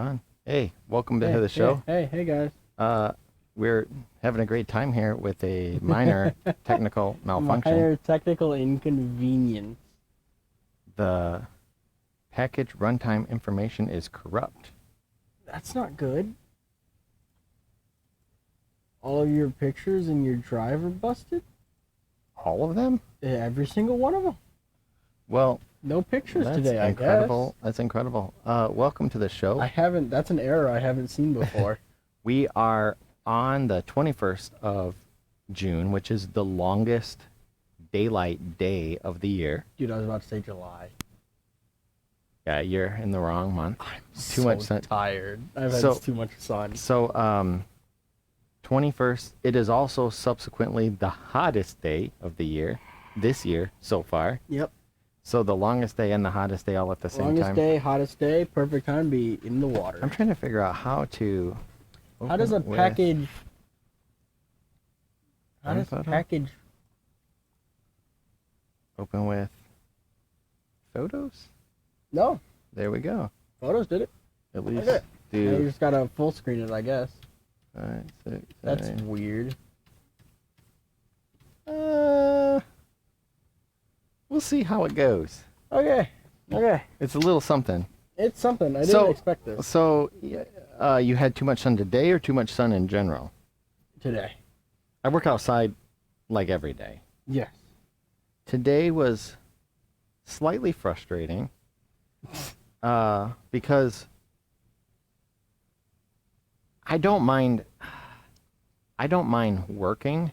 on. Hey, welcome to the show. Hey, guys. We're having a great time here with a minor technical malfunction. Minor technical inconvenience. The package runtime information is corrupt. That's not good. All of your pictures in your drive are busted? All of them? Every single one of them. Well, no pictures that's today, incredible. I guess. That's incredible. Welcome to the show. That's an error I haven't seen before. We are on the 21st of June, which is the longest daylight day of the year. Dude, I was about to say July. Yeah, you're in the wrong month. I'm too much tired. I've had too much sun. So, 21st, it is also subsequently the hottest day of the year, this year so far. Yep. So the longest day and the hottest day all at the same time. Longest day, hottest day, perfect time to be in the water. I'm trying to figure out how to... How does a package... How does a package... Open with photos? No. There we go. Photos did it. At least do... You just gotta full screen it, I guess. 5, 6, That's weird. We'll see how it goes. Okay. It's a little something. It's something. I didn't expect this. So, you had too much sun today or too much sun in general? Today. I work outside like every day. Yes. Today was slightly frustrating because I don't mind working.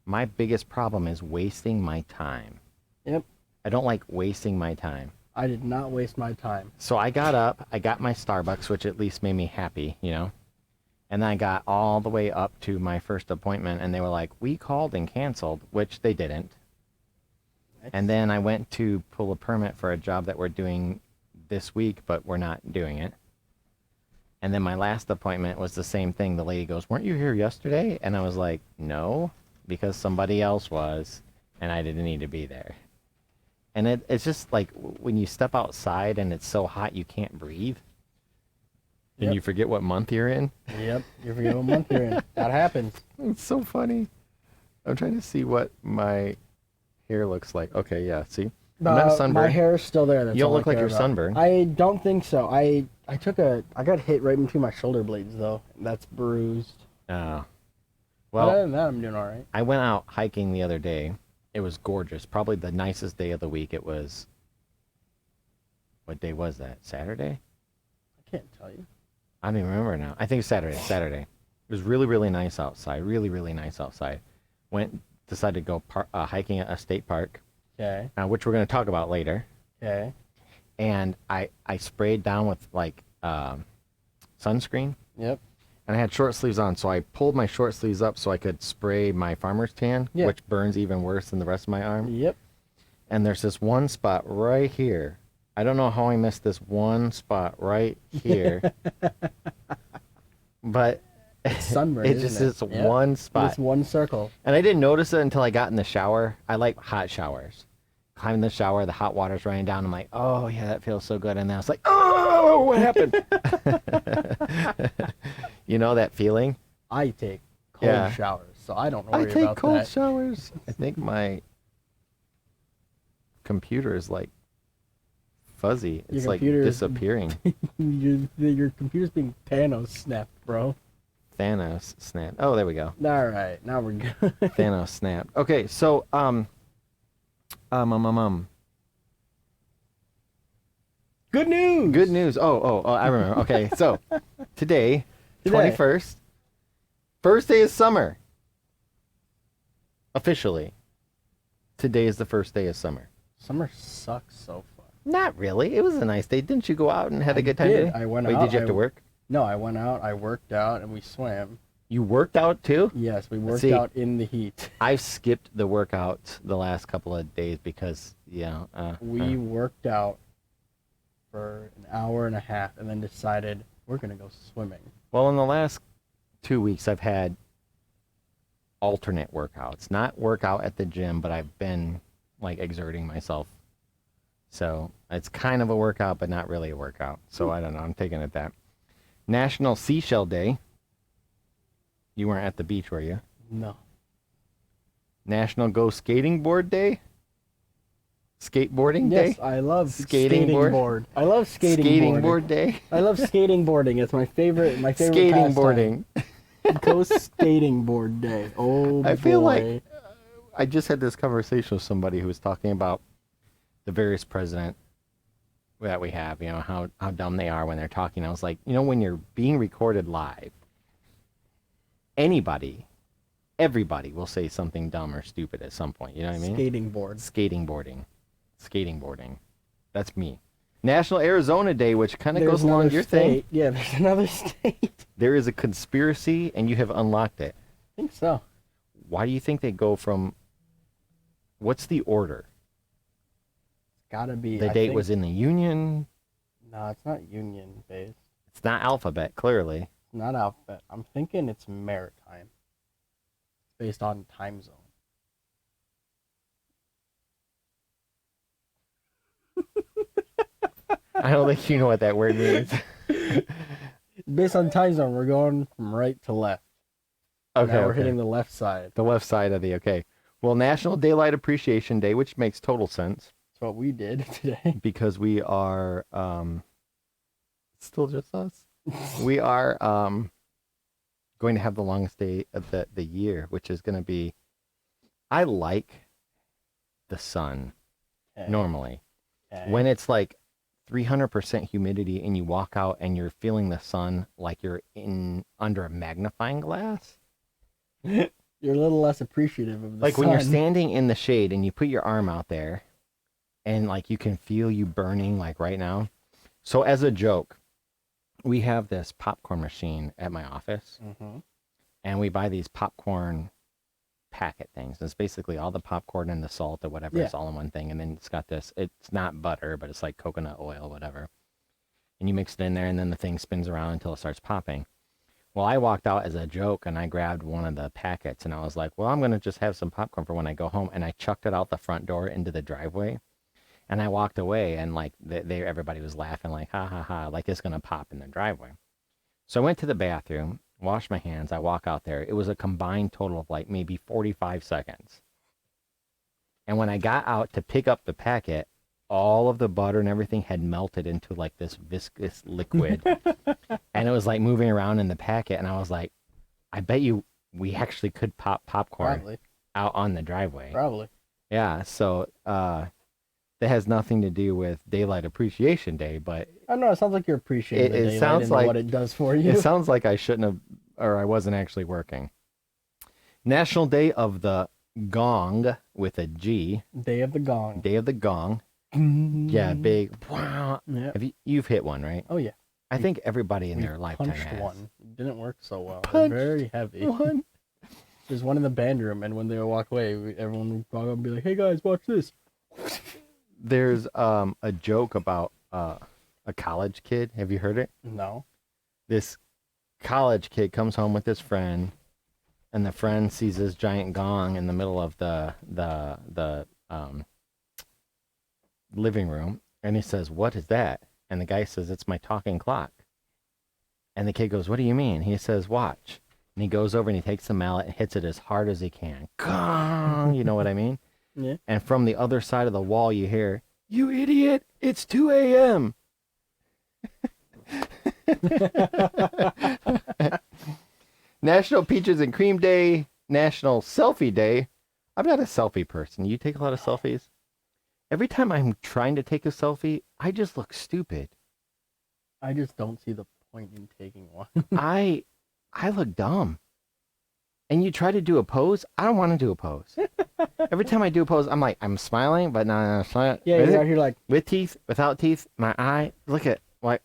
My biggest problem is wasting my time. Yep. I don't like wasting my time. I did not waste my time. So I got up, I got my Starbucks, which at least made me happy, you know. And then I got all the way up to my first appointment, and they were like, we called and canceled, which they didn't. And then I went to pull a permit for a job that we're doing this week, but we're not doing it. And then my last appointment was the same thing. The lady goes, weren't you here yesterday? And I was like, no, because somebody else was, and I didn't need to be there. And it's just like when you step outside and it's so hot you can't breathe. And you forget what month you're in. Yep, you forget what month you're in. That happens. It's so funny. I'm trying to see what my hair looks like. Okay, yeah, see? I'm not sunburned. My hair is still there. That's you don't all look like you're sunburned. I don't think so. I got hit right between my shoulder blades, though. That's bruised. Oh. Well, other than that, I'm doing all right. I went out hiking the other day. It was gorgeous. Probably the nicest day of the week. It was... What day was that? Saturday? I can't tell you. I don't even remember now. I think it's Saturday. Saturday. It was really, really nice outside. Really, really nice outside. Decided to go hiking at a state park. Okay. Which we're going to talk about later. Okay. And I sprayed down with like sunscreen. Yep. And I had short sleeves on, so I pulled my short sleeves up so I could spray my farmer's tan, which burns even worse than the rest of my arm. Yep. And there's this one spot right here. I don't know how I missed this one spot right here. But it's sunburn, it's just this one spot. This one circle. And I didn't notice it until I got in the shower. I like hot showers. I'm in the shower, the hot water's running down. I'm like, oh, yeah, that feels so good. And then I was like, oh, what happened? You know that feeling? I take cold showers, so I don't worry about that. I take cold showers. I think my computer is like fuzzy. It's like disappearing. Your computer's being Thanos snapped, bro. Thanos snapped. Oh, there we go. All right, now we're good. Thanos snapped. Okay, so Good news. Good news. Oh, I remember. Okay, so today, 21st, first day of summer. Officially, today is the first day of summer. Summer sucks so far. Not really. It was a nice day. Didn't you go out and had a good time today? I went out. Wait, did you have to work? No, I went out, I worked out, and we swam. You worked out too? Yes, we worked out in the heat. I've skipped the workouts the last couple of days because, we worked out for an hour and a half and then decided we're going to go swimming. Well, in the last 2 weeks, I've had alternate workouts. Not workout at the gym, but I've been, like, exerting myself. So it's kind of a workout, but not really a workout. So I don't know. I'm taking it that. National Seashell Day. You weren't at the beach, were you? No. National Go Skating Board Day. Skateboarding Day. Yes, I love Skating board. I love Skating board day. I love skating boarding. It's my favorite. My favorite. Skating pastime. boarding. Go skating board day. Oh, I feel boy. like I just had this conversation with somebody who was talking about the various president that we have. You know how dumb they are when they're talking. I was like, you know, when you're being recorded live, everybody will say something dumb or stupid at some point. You know what I mean? Skating board. Skating boarding. That's me. National Arizona Day, which kind of goes along with your thing. Yeah, there's another state. There is a conspiracy, and you have unlocked it. I think so. Why do you think they go from? What's the order? Gotta be. The date was in the Union. No, it's not Union based. It's not alphabet, clearly. It's not alphabet. I'm thinking it's maritime. Based on time zone. I don't think you know what that word means. Based on time zone, we're going from right to left. Okay, Now we're hitting the left side. the left side of the okay. Well, National Daylight Appreciation Day, which makes total sense That's what we did today. because we are still just us. We are going to have the longest day of the year, which is going to be. I like the sun normally. Okay. When it's like 300% humidity and you walk out and you're feeling the sun like you're in under a magnifying glass. You're a little less appreciative of the Like sun. when you're standing in the shade and you put your arm out there and like you can feel you burning like right now. So as a joke, we have this popcorn machine at my office and we buy these popcorn packet things. It's basically all the popcorn and the salt or whatever is all in one thing. And then it's got this, it's not butter, but it's like coconut oil, whatever. And you mix it in there and then the thing spins around until it starts popping. Well, I walked out as a joke and I grabbed one of the packets and I was like, well, I'm going to just have some popcorn for when I go home. And I chucked it out the front door into the driveway. And I walked away and like everybody was laughing like, ha ha ha, like it's going to pop in the driveway. So I went to the bathroom, washed my hands. I walk out there. It was a combined total of like maybe 45 seconds. And when I got out to pick up the packet, all of the butter and everything had melted into like this viscous liquid. And it was like moving around in the packet. And I was like, I bet you we actually could pop popcorn out on the driveway. Probably. Yeah. So that has nothing to do with Daylight Appreciation Day, but I don't know. It sounds like you're appreciating the daylight sounds and like what it does for you. it sounds like I shouldn't have, or I wasn't actually working. National Day of the Gong with a G. Day of the Gong. Day of the Gong. Yeah, big. Yep. You've hit one, right? Oh yeah. I think everybody in their lifetime Punched has. one. It didn't work so well. It was Punched very heavy. one. There's one in the band room, and when they would walk away, everyone would walk up and be like, "Hey guys, watch this." There's a joke about a college kid. Have you heard it? No. This college kid comes home with his friend, and the friend sees this giant gong in the middle of the living room, and he says, "What is that?" And the guy says, "It's my talking clock." And the kid goes, "What do you mean?" He says, "Watch." And he goes over and he takes the mallet and hits it as hard as he can. Gong! You know what I mean? Yeah. And from the other side of the wall, you hear, "You idiot! It's 2 a.m." National Peaches and Cream Day. National Selfie Day. I'm not a selfie person. You take a lot of selfies? Every time I'm trying to take a selfie, I just look stupid. I just don't see the point in taking one. I look dumb. And you try to do a pose, I don't want to do a pose. Every time I do a pose, I'm like, I'm smiling, but no, Yeah, you're out here like with teeth, without teeth, my eye. Look at like,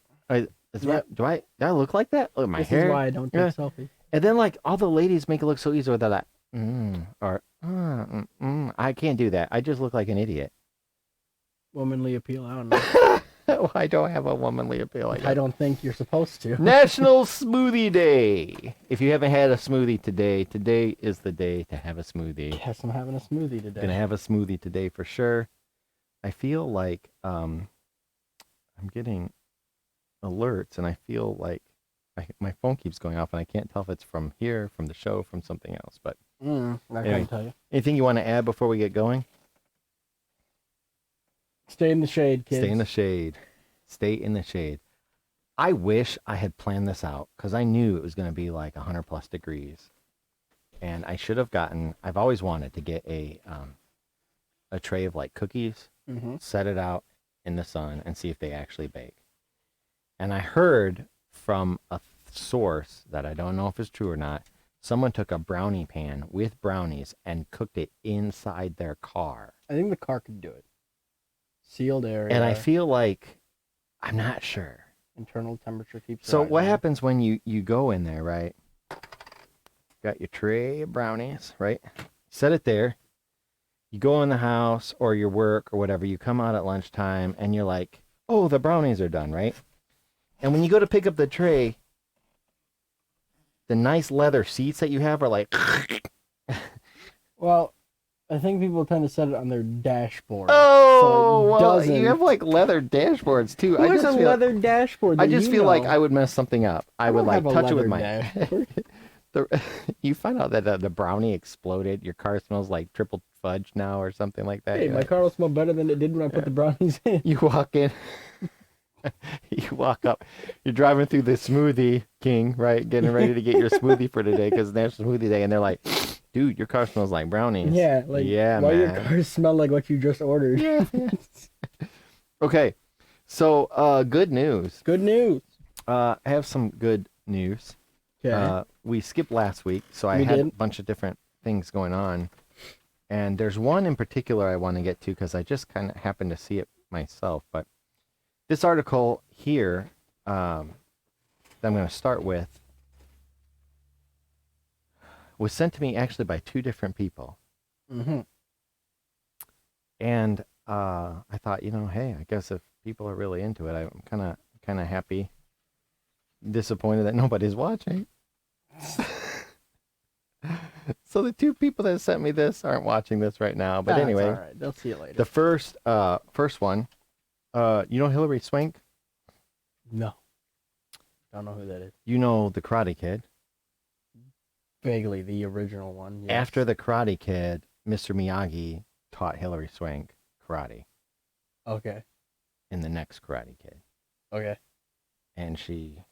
do I look like that? Look at my this hair. is why I don't take selfies. And then like all the ladies make it look so easy with that, I can't do that. I just look like an idiot. Womanly appeal, I don't know. I don't have a womanly appeal. I don't think you're supposed to. National Smoothie Day. If you haven't had a smoothie today, today is the day to have a smoothie. Guess I'm having a smoothie today. Gonna have a smoothie today for sure. I feel like I'm getting alerts, and I feel like My phone keeps going off, and I can't tell if it's from here, from the show, from something else. But I anyway, can't tell you. anything you want to add before we get going? Stay in the shade, kids. Stay in the shade. Stay in the shade. I wish I had planned this out because I knew it was going to be like 100 plus degrees, and I should have gotten. I've always wanted to get a tray of like cookies, set it out in the sun, and see if they actually bake. And I heard from a source that I don't know if it's true or not. Someone took a brownie pan with brownies and cooked it inside their car. I think the car could do it. Sealed area. And I feel like I'm not sure. Internal temperature keeps. So what happens when you go in there, right? Got your tray of brownies, right? Set it there. You go in the house or your work or whatever. You come out at lunchtime and you're like, oh, the brownies are done, right? And when you go to pick up the tray, the nice leather seats that you have are like... Well, I think people tend to set it on their dashboard. Oh, so well, you have like leather dashboards too. Who has a leather dashboard? I just feel like I would mess something up. I would like touch it with my... You find out that the brownie exploded. Your car smells like triple fudge now or something like that. Hey, my car will smell better than it did when I put the brownies in. You walk in... You walk up, you're driving through the Smoothie King, right? Getting ready to get your smoothie for today because it's National Smoothie Day. And they're like, dude, your car smells like brownies. Yeah, like, yeah, why man. your cars smell like what you just ordered. Yeah. Okay, so good news. Good news. I have some good news. Okay. We skipped last week, so I We had did. a bunch of different things going on. And there's one in particular I want to get to because I just kind of happened to see it myself. But this article here that I'm going to start with was sent to me actually by two different people. And I thought, hey, I guess if people are really into it, I'm kind of happy, disappointed that nobody's watching. So the two people that sent me this aren't watching this right now. But anyway, all right. They'll see it later. the first one, Hilary Swank? No. Don't know who that is. You know the Karate Kid. Vaguely, the original one. Yes. After the Karate Kid, Mr. Miyagi taught Hilary Swank karate Okay. in the next Karate Kid. Okay. And she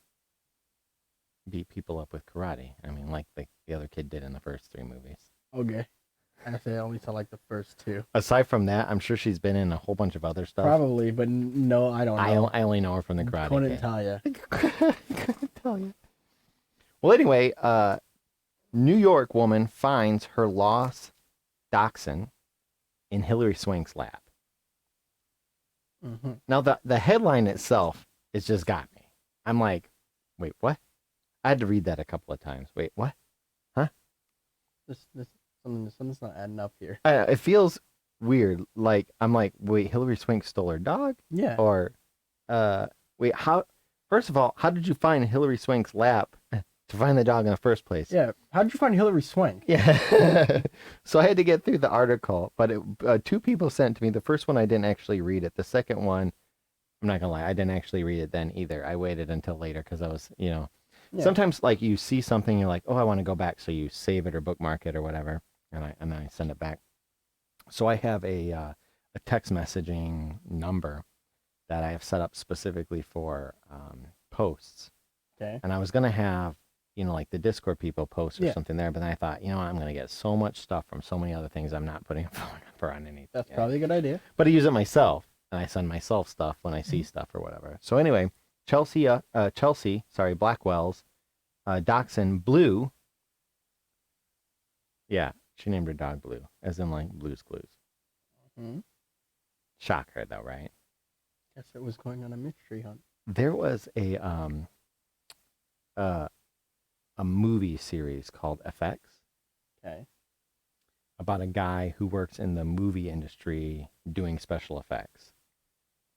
beat people up with karate. I mean, like the other kid did in the first three movies. Okay. I say I only saw like the first two. Aside from that, I'm sure she's been in a whole bunch of other stuff. Probably, but no, I don't know. I only know her from the Karate Couldn't Kid. tell you. Couldn't tell you. Well, anyway, New York woman finds her lost dachshund in Hilary Swank's lap. Now, the headline itself has just got me. I'm like, wait, what? I had to read that a couple of times. Wait, what? Huh? Something's not adding up here. It feels weird. Like, I'm like, wait, Hilary Swank stole her dog? Yeah. Or, wait, how? First of all, how did you find Hilary Swank's lap to find the dog in the first place? Yeah. How'd you find Hilary Swank? Yeah. So I had to get through the article, but two people sent to me. The first one I didn't actually read it. The second one, I'm not gonna lie, I didn't actually read it then either. I waited until later because I was, Yeah. Sometimes like you see something, you're like, oh, I want to go back, so you save it or bookmark it or whatever, and then I send it back. So I have a text messaging number that I have set up specifically for posts. Okay. And I was gonna have, like the Discord people post or something there, but then I thought, I'm gonna get so much stuff from so many other things I'm not putting a phone number on anything. That's probably a good idea. But I use it myself, and I send myself stuff when I see stuff or whatever. So anyway, Chelsea, Blackwell's dachshund Blue. Yeah, she named her dog Blue, as in like Blue's Clues. Shocker though, right? Guess it was going on a mystery hunt. There was a movie series called FX. Okay. About a guy who works in the movie industry doing special effects.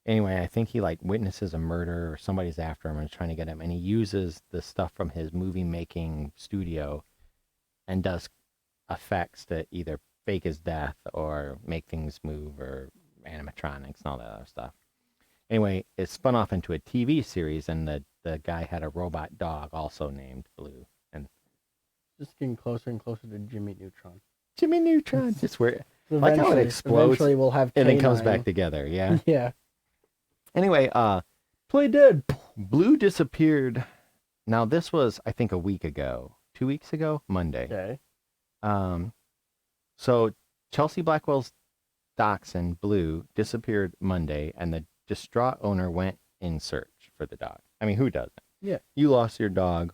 Anyway, I think he like witnesses a murder or somebody's after him and is trying to get him, and he uses the stuff from his movie making studio and does effects to either fake his death or make things move or animatronics and all that other stuff. Anyway, it spun off into a TV series, and the the guy had a robot dog also named Blue. And Just getting closer and closer to Jimmy Neutron. Jimmy Neutron, just where like Eventually, how it explodes eventually we'll have and then comes K9. back together. Yeah. Yeah. Anyway, Play dead. Blue disappeared. Now this was, I think, a week ago, 2 weeks ago, Monday. Okay. So Chelsea Blackwell's dachshund Blue disappeared Monday, and the distraught owner went in search for the dog. I mean, who doesn't? Yeah. You lost your dog.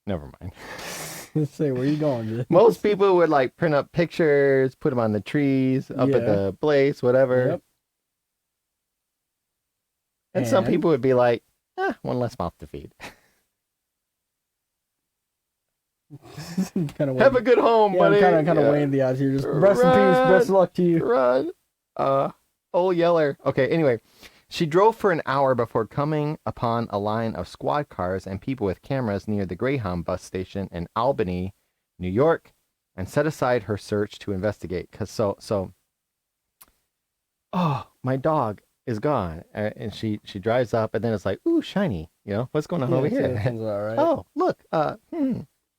Never mind. Let's say, where you going? Dude? Most people would like print up pictures, put them on the trees, up at Yeah. the place, whatever. Yep. And some And? people would be like, one less mouth to feed. kind of Have a good home, yeah, buddy. I'm kind of Yeah. weighing the odds here. Just rest in peace. Best of luck to you. Run. Old Yeller. Okay, anyway. She drove for an hour before coming upon a line of squad cars and people with cameras near the Greyhound bus station in Albany, New York, and set aside her search to investigate. Oh, my dog is gone. And she drives up, and then it's like, ooh, shiny. You know, what's going on over Yeah, here? that sounds all right. Oh, look.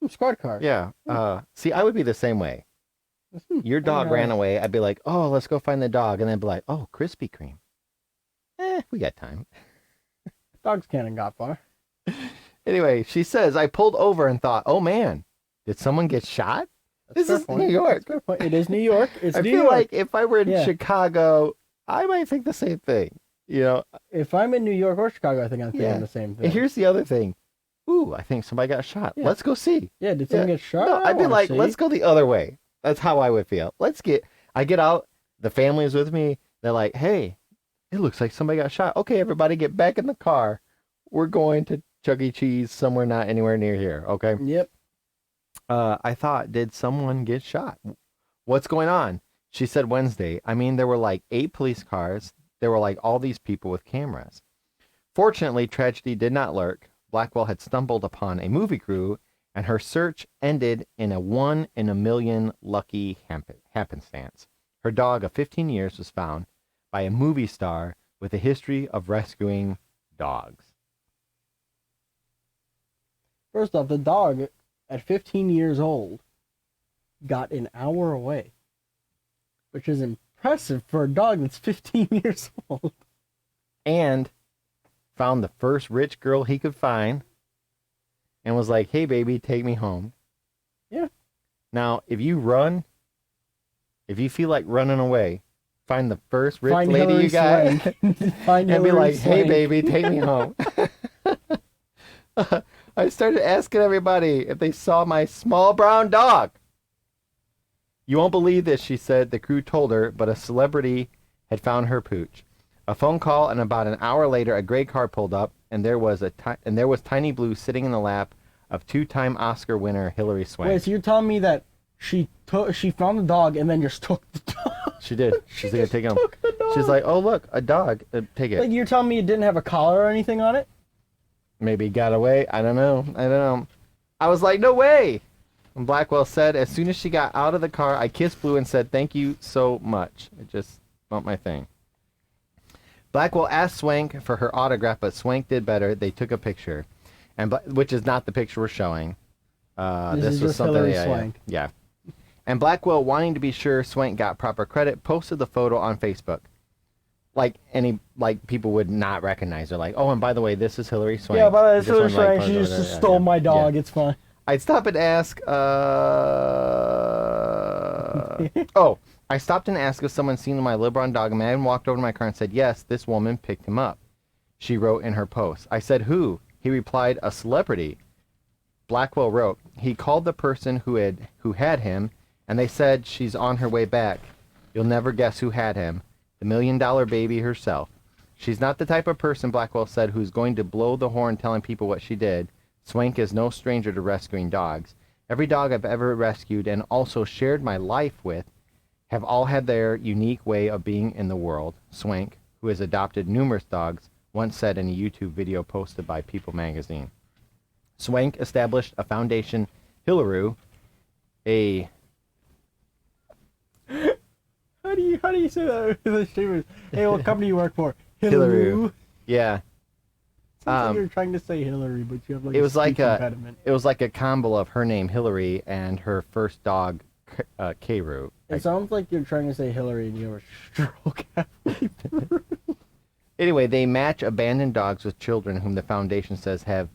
Squad car. Yeah. See, I would be the same way. Your dog ran away. I'd be like, oh, let's go find the dog. And then be like, oh, Krispy Kreme. We got time. Dogs can't have got far. Anyway, she says, I pulled over and thought, oh man, did someone get shot? That's This a is fair point. New York. That's a fair point. It is New York. It's I New feel York. like if I were in Yeah. Chicago, I might think the same thing. You know, If I'm in New York or Chicago, I think I'm thinking Yeah. the same thing. and here's the other thing. Ooh, I think somebody got shot. Yeah. Let's go see. Yeah, did someone get shot? No, I I'd be wanna like, see. let's go the other way. That's how I would feel. I get out, the family's with me. They're like, hey, it looks like somebody got shot. Okay, everybody get back in the car. We're going to Chuck E. Cheese somewhere not anywhere near here. Okay. Yep. I thought, did someone get shot? What's going on? She said Wednesday. I mean, there were like 8 police cars. There were like all these people with cameras. Fortunately, tragedy did not lurk. Blackwell had stumbled upon a movie crew, and her search ended in a 1 in a million lucky happenstance. Her dog of 15 years was found by a movie star with a history of rescuing dogs. First off, the dog at 15 years old got an hour away, which is impressive for a dog that's 15 years old. And found the first rich girl he could find and was like, hey, baby, take me home. Yeah. Now, if you feel like running away, find the first rich Find lady Hilary you got Swank. Find and be Hilary like, hey, Swank. baby, take me home. I started asking everybody if they saw my small brown dog. You won't believe this, she said. The crew told her, but a celebrity had found her pooch. A phone call, and about an hour later, a gray car pulled up, and there was Tiny Blue sitting in the lap of 2-time Oscar winner Hilary Swank. Wait, so you're telling me that she found the dog and then just took the dog? She did. She's like, take it home. took the dog. She's like, oh look, a dog. Take it. Like, you're telling me it didn't have a collar or anything on it? Maybe got away. I don't know. I was like, no way. And Blackwell said, as soon as she got out of the car, I kissed Blue and said, thank you so much. It just bumped my thing. Blackwell asked Swank for her autograph, but Swank did better. They took a picture, which is not the picture we're showing. This is was just something. Hilary Yeah. Swank. Yeah. And Blackwell, wanting to be sure Swank got proper credit, posted the photo on Facebook. Like people would not recognize her. Like, oh, and by the way, this is Hilary Swank. Yeah, but it's This Hilary one, like, Swank. She posted just over there. stole Yeah. my dog. Yeah. It's fine. I'd stop and ask, oh, I stopped and asked if someone seen my LeBron dog. A man walked over to my car and said, yes, this woman picked him up. She wrote in her post. I said, who? He replied, a celebrity. Blackwell wrote, he called the person who had him, and they said she's on her way back. You'll never guess who had him. The $1 million baby herself. She's not the type of person, Blackwell said, who's going to blow the horn telling people what she did. Swank is no stranger to rescuing dogs. Every dog I've ever rescued and also shared my life with have all had their unique way of being in the world. Swank, who has adopted numerous dogs, once said in a YouTube video posted by People magazine. Swank established a foundation, Hilary, a... How do you say that? The streamers. Hey, what company you work for? Hilary. Yeah. Sounds like you're trying to say Hillary, but you have like It a was like speech a impediment. it was like a combo of her name Hilary and her first dog Kru. It sounds like you're trying to say Hillary and you have a stroke halfway through. Anyway, they match abandoned dogs with children whom the foundation says have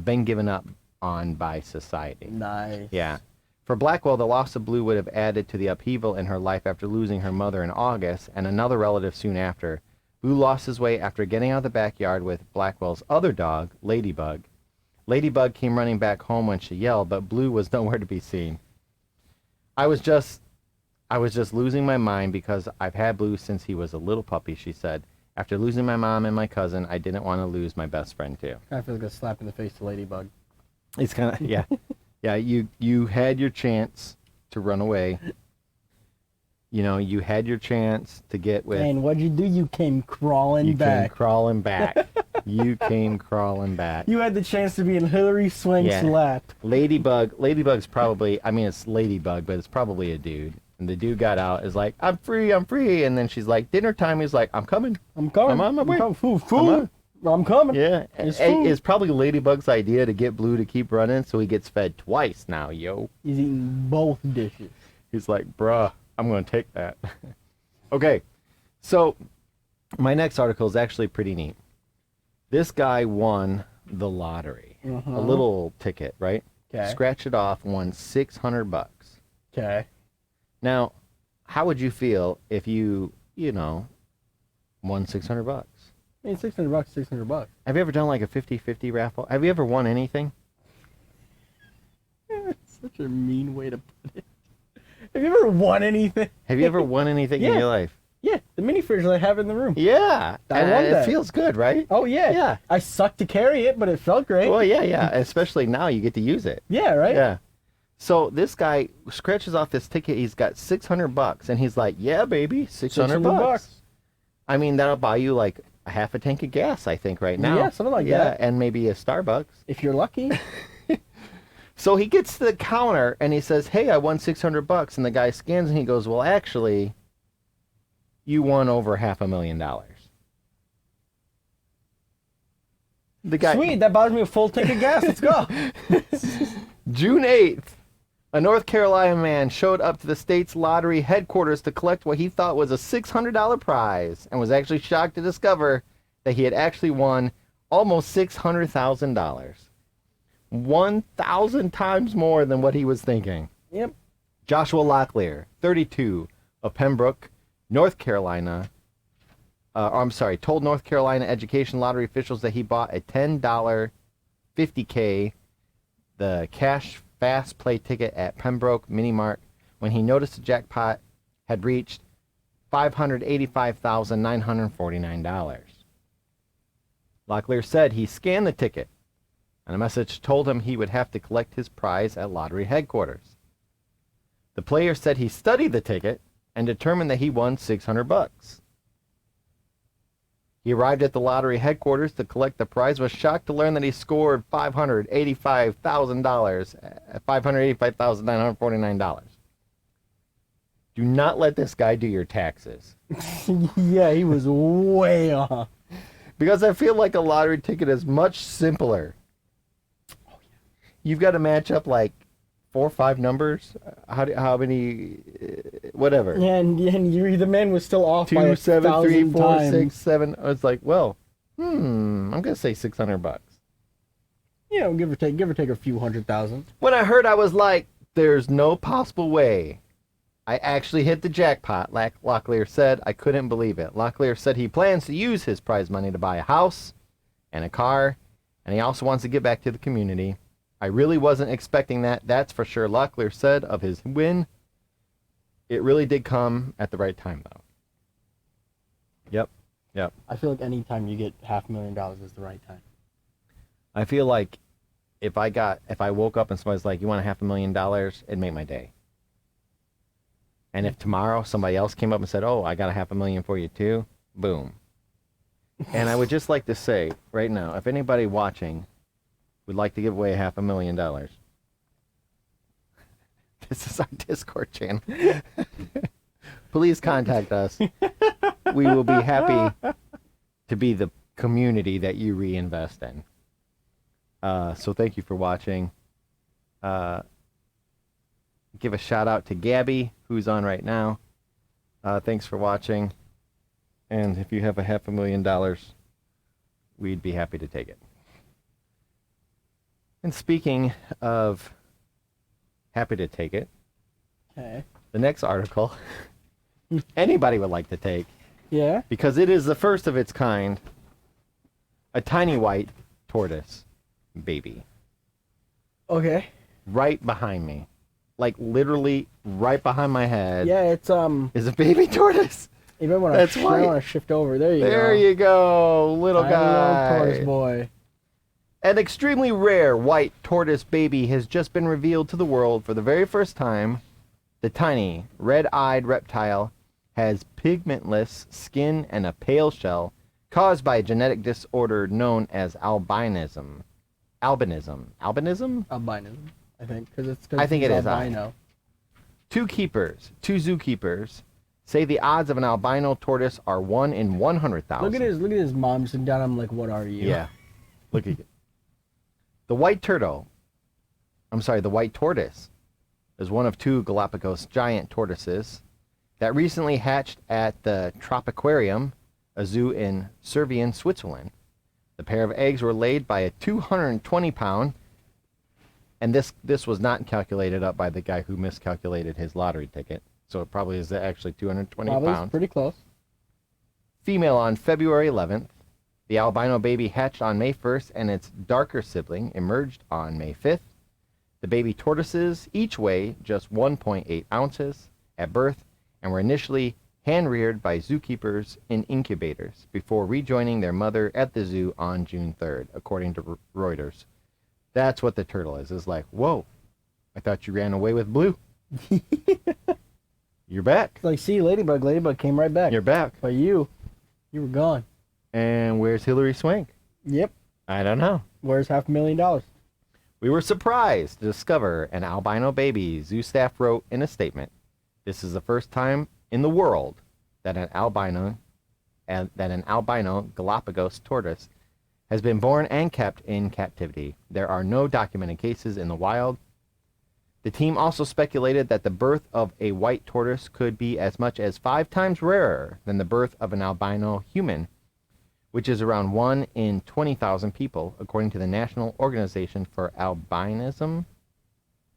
been given up on by society. Nice. Yeah. For Blackwell, the loss of Blue would have added to the upheaval in her life after losing her mother in August and another relative soon after. Blue lost his way after getting out of the backyard with Blackwell's other dog, Ladybug. Ladybug came running back home when she yelled, but Blue was nowhere to be seen. I was just losing my mind because I've had Blue since he was a little puppy, she said. After losing my mom and my cousin, I didn't want to lose my best friend too. Kind of feels like a slap in the face to Ladybug. It's kind of, yeah. Yeah, you had your chance to run away. You know, you had your chance to get with... And what'd you do? You came crawling You back. came crawling back. You came crawling back. You had the chance to be in Hilary Swank's lap. Ladybug's probably, I mean, it's Ladybug, but it's probably a dude. And the dude got out, is like, I'm free. And then she's like, dinner time. He's like, I'm coming. I'm coming. I'm on my way. I'm coming. Yeah. It's food. It's probably Ladybug's idea to get Blue to keep running, so he gets fed twice now, yo. He's eating both dishes. He's like, bruh, I'm going to take that. Okay. So my next article is actually pretty neat. This guy won the lottery. A little ticket, right? Okay. Scratch it off, won $600. Okay. Now, how would you feel if you know, won $600? I mean, $600, $600. Have you ever done like a 50-50 raffle? Have you ever won anything? It's such a mean way to put it. Have you ever won anything? Have you ever won anything in Yeah. your life? Yeah, the mini fridge that I have in the room. Yeah. I won It that. feels good, right? Oh, yeah. Yeah. I sucked to carry it, but it felt great. Well, yeah. Especially now you get to use it. Yeah, right? Yeah. So this guy scratches off this ticket. He's got $600, and he's like, "Yeah, baby, $600. I mean, that'll buy you like a half a tank of gas, I think, right now. Yeah, something like Yeah, that. and maybe a Starbucks. If you're lucky. So he gets to the counter and he says, "Hey, I won $600." And the guy scans and he goes, "Well, actually, you won over $500,000." The guy. Sweet, that buys me a full tank of gas. Let's go. June 8th, a North Carolina man showed up to the state's lottery headquarters to collect what he thought was a $600 prize and was actually shocked to discover that he had actually won almost $600,000. 1,000 times more than what he was thinking. Yep. Joshua Locklear, 32, of Pembroke, North Carolina, told North Carolina education lottery officials that he bought a $10 50K, the cash fast play ticket at Pembroke Mini Mart when he noticed the jackpot had reached $585,949. Locklear said he scanned the ticket, and a message told him he would have to collect his prize at lottery headquarters. The player said he studied the ticket and determined that he won $600. He arrived at the lottery headquarters to collect the prize, was shocked to learn that he scored $585,949. Do not let this guy do your taxes. Yeah, he was way off. Because I feel like a lottery ticket is much simpler. You've got to match up like 4 or 5 numbers. How many? Whatever. And the man was still off by 2, like 7, 3, 1,000 4, times. 6, 7. I was like, well, I'm gonna say $600. You know, give or take a few 100,000. When I heard, I was like, there's no possible way I actually hit the jackpot. Locklear said. I couldn't believe it. Locklear said he plans to use his prize money to buy a house and a car, and he also wants to give back to the community. I really wasn't expecting that, that's for sure, Locklear said of his win. It really did come at the right time, though. Yep. I feel like any time you get $500,000 is the right time. I feel like if I woke up and somebody's like, you want $500,000, it'd make my day. And if tomorrow somebody else came up and said, oh, I got $500,000 for you too, boom. And I would just like to say right now, if anybody watching would like to give away $500,000, this is our Discord channel. Please contact us. We will be happy to be the community that you reinvest in. So thank you for watching. Give a shout out to Gabby, who's on right now. Thanks for watching. And if you have $500,000, we'd be happy to take it. And speaking of happy to take it, Okay. the next article anybody would like to take, Yeah. because it is the first of its kind, a tiny white tortoise baby. Okay. Right behind me. Like literally right behind my head. Yeah, it's Is a baby tortoise. Even when That's I white. want to shift over, there you go. There you go, little Tiny guy. little tortoise boy. An extremely rare white tortoise baby has just been revealed to the world for the very first time. The tiny, red-eyed reptile has pigmentless skin and a pale shell caused by a genetic disorder known as albinism. Albinism? Albinism, I think, because it's albino. Two zookeepers, say the odds of an albino tortoise are 1 in 100,000. Look at his mom sitting down. I'm like, what are you? Yeah. Look at it. The white tortoise is one of 2 Galapagos giant tortoises that recently hatched at the Tropiquarium, a zoo in Servian, Switzerland. The pair of eggs were laid by a 220-pound, and this was not calculated up by the guy who miscalculated his lottery ticket, so it probably is actually 220 Probably pounds. pretty close. Female on February 11th. The albino baby hatched on May 1st, and its darker sibling emerged on May 5th. The baby tortoises each weigh just 1.8 ounces at birth and were initially hand-reared by zookeepers in incubators before rejoining their mother at the zoo on June 3rd, according to Reuters. That's what the turtle is. It's like, whoa, I thought you ran away with Blue. You're back. It's like, see, Ladybug. Ladybug came right back. You're back. But you were gone. And where's Hilary Swank? Yep. I don't know. Where's $500,000? We were surprised to discover an albino baby, zoo staff wrote in a statement. This is the first time in the world that an albino Galapagos tortoise has been born and kept in captivity. There are no documented cases in the wild. The team also speculated that the birth of a white tortoise could be as much as 5 times rarer than the birth of an albino human, which is around 1 in 20,000 people, according to the National Organization for Albinism.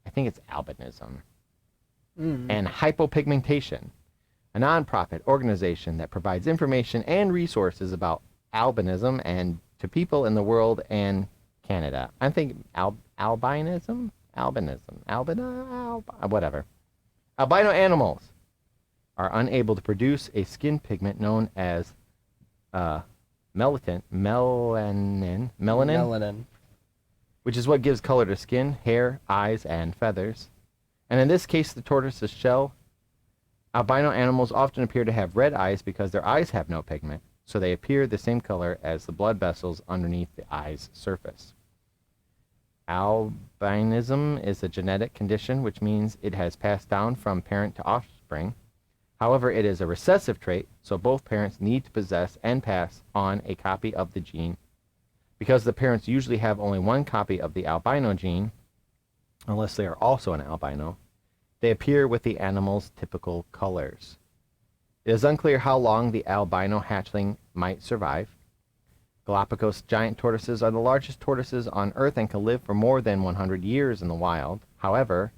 I think it's albinism. And hypopigmentation, a nonprofit organization that provides information and resources about albinism and to people in the world and Canada. I think albinism, whatever. Albino animals are unable to produce a skin pigment known as melanin, which is what gives color to skin, hair, eyes, and feathers. And in this case, the tortoise's shell. Albino animals often appear to have red eyes because their eyes have no pigment, so they appear the same color as the blood vessels underneath the eye's surface. Albinism is a genetic condition, which means it has passed down from parent to offspring. However, it is a recessive trait, so both parents need to possess and pass on a copy of the gene. Because the parents usually have only one copy of the albino gene, unless they are also an albino, they appear with the animal's typical colors. It is unclear how long the albino hatchling might survive. Galapagos giant tortoises are the largest tortoises on Earth and can live for more than 100 years in the wild. However,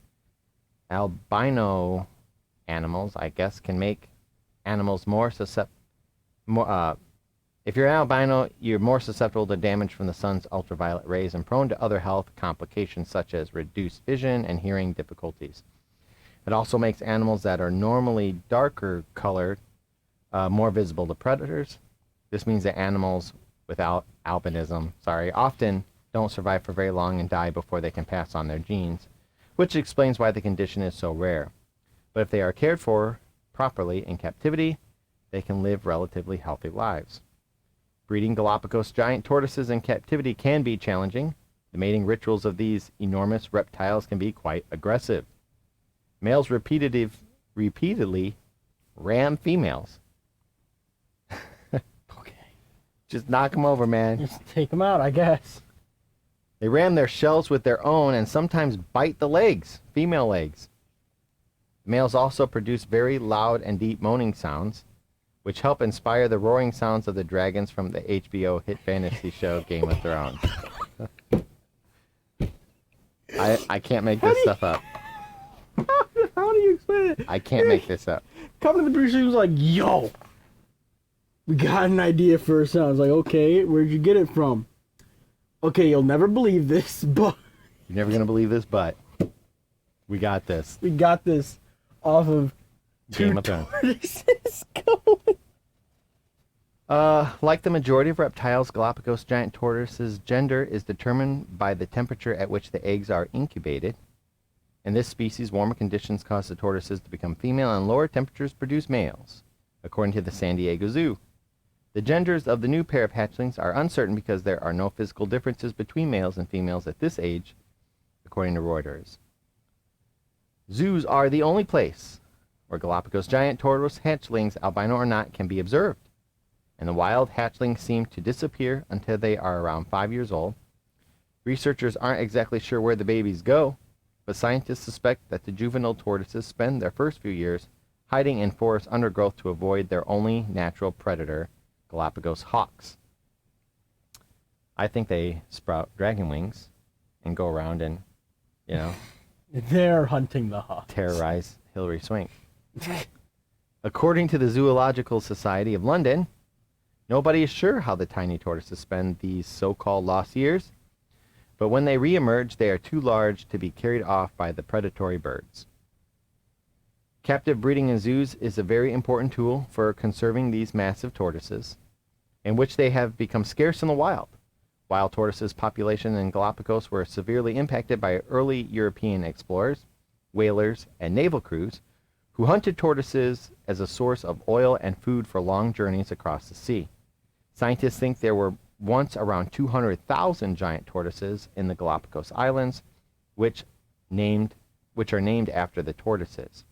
albino animals, I guess, can make animals more susceptible. If you're an albino, you're more susceptible to damage from the sun's ultraviolet rays and prone to other health complications such as reduced vision and hearing difficulties. It also makes animals that are normally darker colored more visible to predators. This means that animals without albinism, often don't survive for very long and die before they can pass on their genes, which explains why the condition is so rare. But if they are cared for properly in captivity, they can live relatively healthy lives. Breeding Galapagos giant tortoises in captivity can be challenging. The mating rituals of these enormous reptiles can be quite aggressive. Males repeatedly ram females. Okay. Just knock them over, man. Just take them out, I guess. They ram their shells with their own and sometimes bite the legs, female legs. Males also produce very loud and deep moaning sounds, which help inspire the roaring sounds of the dragons from the HBO hit fantasy show Game of Thrones. I can't make this stuff up. How do you explain it? I can't make this up. Come to the producer and was like, yo, we got an idea for a sound. I was like, okay, where'd you get it from? Okay, you'll never believe this, but... You're never going to believe this, but we got this. We got this off of Game of Thrones. tortoises going. Like the majority of reptiles, Galapagos giant tortoises' gender is determined by the temperature at which the eggs are incubated. In this species, warmer conditions cause the tortoises to become female and lower temperatures produce males, according to the San Diego Zoo. The genders of the new pair of hatchlings are uncertain because there are no physical differences between males and females at this age, according to Reuters. Zoos are the only place where Galapagos giant tortoise hatchlings, albino or not, can be observed. And the wild hatchlings seem to disappear until they are around 5 years old. Researchers aren't exactly sure where the babies go, but scientists suspect that the juvenile tortoises spend their first few years hiding in forest undergrowth to avoid their only natural predator, Galapagos hawks. I think they sprout dragon wings and go around and, They're hunting the hawks. terrorize Hilary Swank. According to the Zoological Society of London, nobody is sure how the tiny tortoises spend these so-called lost years, but when they re-emerge, they are too large to be carried off by the predatory birds. Captive breeding in zoos is a very important tool for conserving these massive tortoises, in which they have become scarce in the wild. Wild tortoises' population in Galapagos were severely impacted by early European explorers, whalers, and naval crews who hunted tortoises as a source of oil and food for long journeys across the sea. Scientists think there were once around 200,000 giant tortoises in the Galapagos Islands, which are named after the tortoises.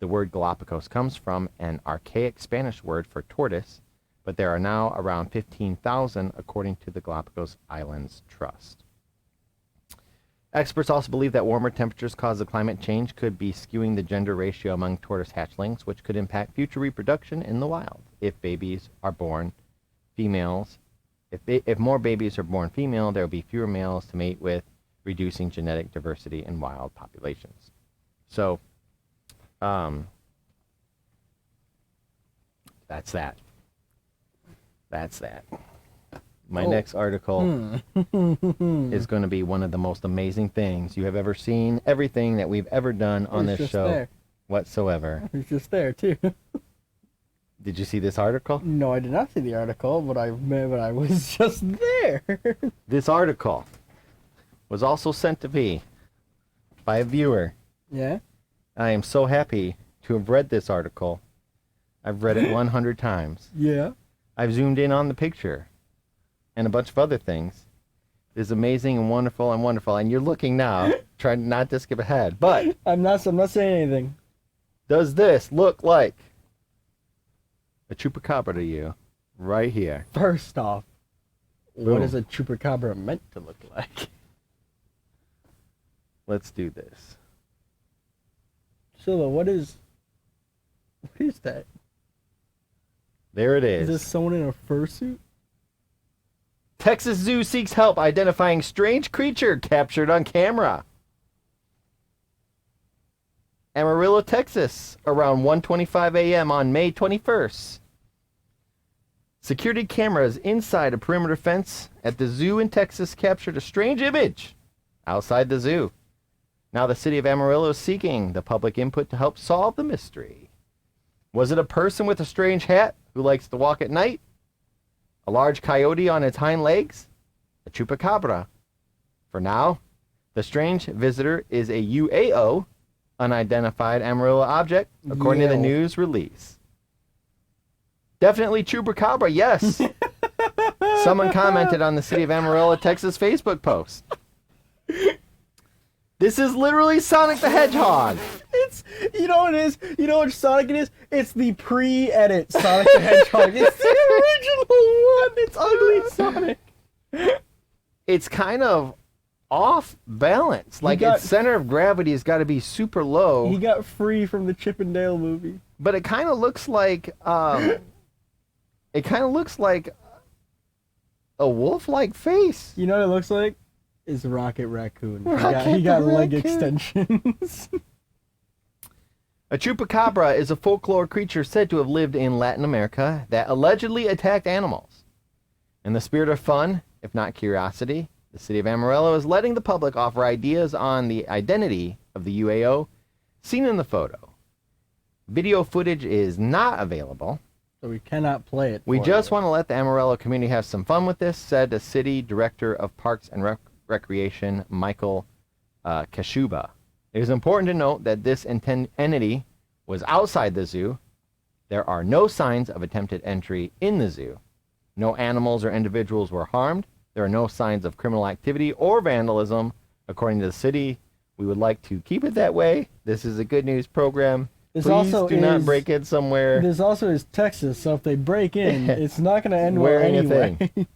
The word Galapagos comes from an archaic Spanish word for tortoise, but there are now around 15,000 according to the Galapagos Islands Trust. Experts also believe that warmer temperatures caused by climate change could be skewing the gender ratio among tortoise hatchlings, which could impact future reproduction in the wild. If babies are born females, if more babies are born female, there will be fewer males to mate with, reducing genetic diversity in wild populations. So, that's that. That's that. My next article is going to be one of the most amazing things you have ever seen. Everything that we've ever done on this show whatsoever. It's just there, too. Did you see this article? No, I did not see the article, but I was just there. This article was also sent to me by a viewer. Yeah? I am so happy to have read this article. I've read it 100 times. Yeah. I've zoomed in on the picture and a bunch of other things. It's amazing and wonderful and wonderful. And you're looking now, trying not to skip ahead. But I'm not saying anything. does this look like a chupacabra to you? Right here. First off, Boom. what is a chupacabra meant to look like? Let's do this. Scylla, what is that? There it Is is. this someone in a fursuit? Texas Zoo seeks help identifying strange creature captured on camera. Amarillo, Texas, around 1:25 a.m. on May 21st. Security cameras inside a perimeter fence at the zoo in Texas captured a strange image outside the zoo. Now the city of Amarillo is seeking the public input to help solve the mystery. Was it a person with a strange hat who likes to walk at night? A large coyote on its hind legs? A chupacabra? For now, the strange visitor is a UAO, unidentified Amarillo object, according to the news release. Definitely chupacabra, yes. Someone commented on the City of Amarillo, Texas Facebook post. This is literally Sonic the Hedgehog. It's You know what it is? You know what Sonic it is? It's the pre-edit Sonic the Hedgehog. It's the original one. It's ugly Sonic. It's kind of off balance. Like its center of gravity has got to be super low. He got free from the Chip and Dale movie. But it kind of looks like a wolf-like face. You know what it looks like? It's Rocket Raccoon. Rocket He got leg Raccoon. extensions. A chupacabra is a folklore creature said to have lived in Latin America that allegedly attacked animals. In the spirit of fun, if not curiosity, the city of Amarillo is letting the public offer ideas on the identity of the UAO seen in the photo. Video footage is not available. So we cannot play it. We just want to let the Amarillo community have some fun with this, said the city director of Parks and Recreation, Michael Kashuba. It is important to note that this entity was outside the zoo. There are no signs of attempted entry in the zoo. No animals or individuals were harmed. There are no signs of criminal activity or vandalism. According to the city, we would like to keep it that way. This is a good news program. This Please also do not break in somewhere. This also is Texas, so if they break in, it's not going to end well Wearing a anyway. thing.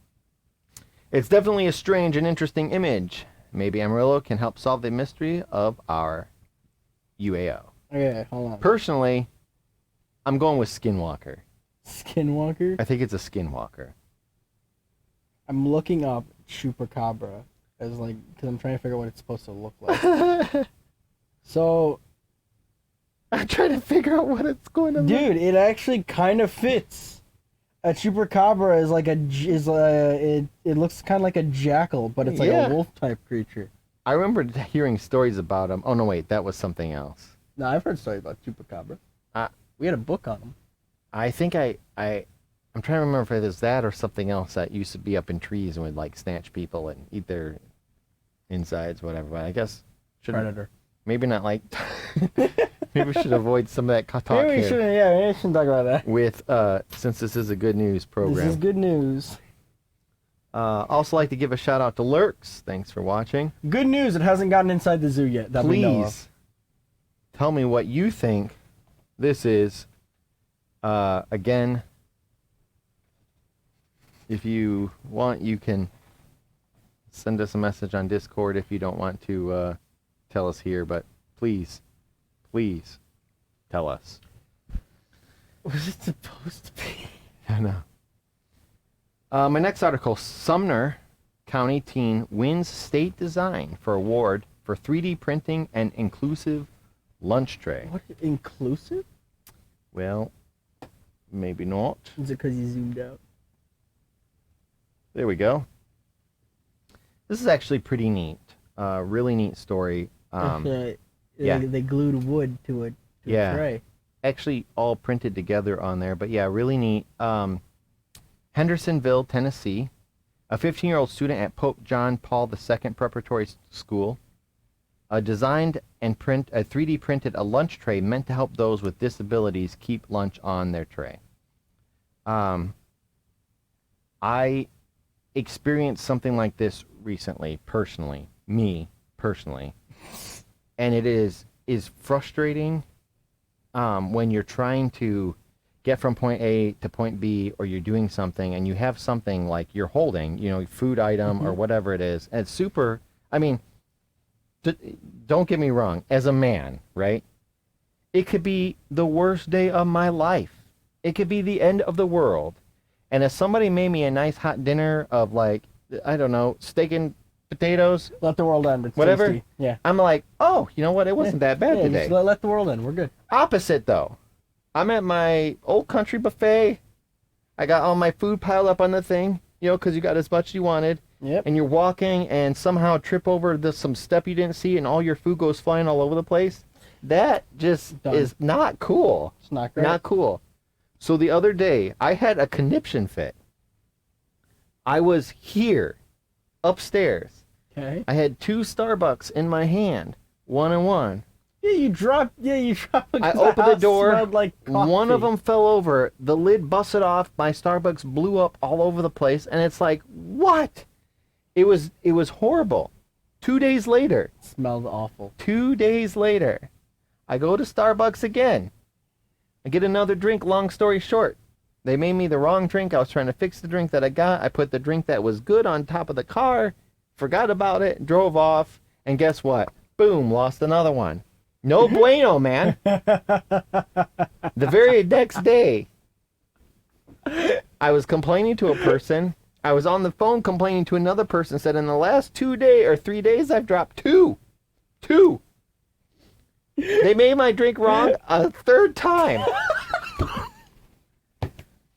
It's definitely a strange and interesting image. Maybe Amarillo can help solve the mystery of our UAO. Okay, hold on. Personally, I'm going with Skinwalker. Skinwalker? I think it's a Skinwalker. I'm looking up Chupacabra as because I'm trying to figure out what it's supposed to look like. So, I'm trying to figure out what it's going to look like. dude, it actually kind of fits. A Chupacabra is it looks kind of like a jackal, but it's like a wolf type creature. I remember hearing stories about him. Oh no, wait, that was something else. No, I've heard stories about Chupacabra. We had a book on him. I think I'm trying to remember if it was that or something else that used to be up in trees and would like snatch people and eat their insides, whatever. But I guess Predator. Maybe not like. Maybe we should avoid some of that talk Maybe we here. shouldn't. Yeah, maybe we shouldn't talk about that. With since this is a good news program. This is good news. Also like to give a shout out to Lurks. Thanks for watching. Good news. It hasn't gotten inside the zoo yet. That we know of. Please tell me what you think this is. Again, if you want, you can send us a message on Discord if you don't want to tell us here, but please tell us. Was it supposed to be? I know. My next article, Sumner County teen wins state design for award for 3D printing and inclusive lunch tray. What, inclusive? Well, maybe not. Is it because you zoomed out? There we go. This is actually pretty neat. Really neat story. Yeah. They glued wood to a tray. Actually all printed together on there, but yeah, really neat. Hendersonville, Tennessee. A 15-year-old student at Pope John Paul II Preparatory School designed and 3D printed a lunch tray meant to help those with disabilities keep lunch on their tray. I experienced something like this recently, personally, and it is frustrating when you're trying to get from point A to point B, or you're doing something and you have something like you're holding, food item or whatever it is, and it's super. I mean, don't get me wrong, as a man, right? It could be the worst day of my life. It could be the end of the world. And if somebody made me a nice hot dinner of I don't know, steak and potatoes. Let the world end. It's whatever. tasty. Yeah. I'm like, oh, you know what? It wasn't that bad today. Just let the world end. We're good. Opposite, though. I'm at my old country buffet. I got all my food piled up on the thing, because you got as much as you wanted. Yep. And you're walking and somehow trip over some step you didn't see and all your food goes flying all over the place. That just is not cool. It's not great. Not cool. So the other day, I had a conniption fit. I was here, upstairs. Okay. I had 2 Starbucks in my hand, one and one. Yeah, you dropped. I opened the door. Like one of them fell over. The lid busted off. My Starbucks blew up all over the place, and it's like, what? It was horrible. 2 days later. It smelled awful. 2 days later, I go to Starbucks again. I get another drink, long story short. They made me the wrong drink. I was trying to fix the drink that I got. I put the drink that was good on top of the car, forgot about it, drove off, and guess what? Boom, lost another one. No bueno, man. The very next day, I was complaining to a person. I was on the phone complaining to another person, said in the last 3 days, I've dropped two. They made my drink wrong a third time.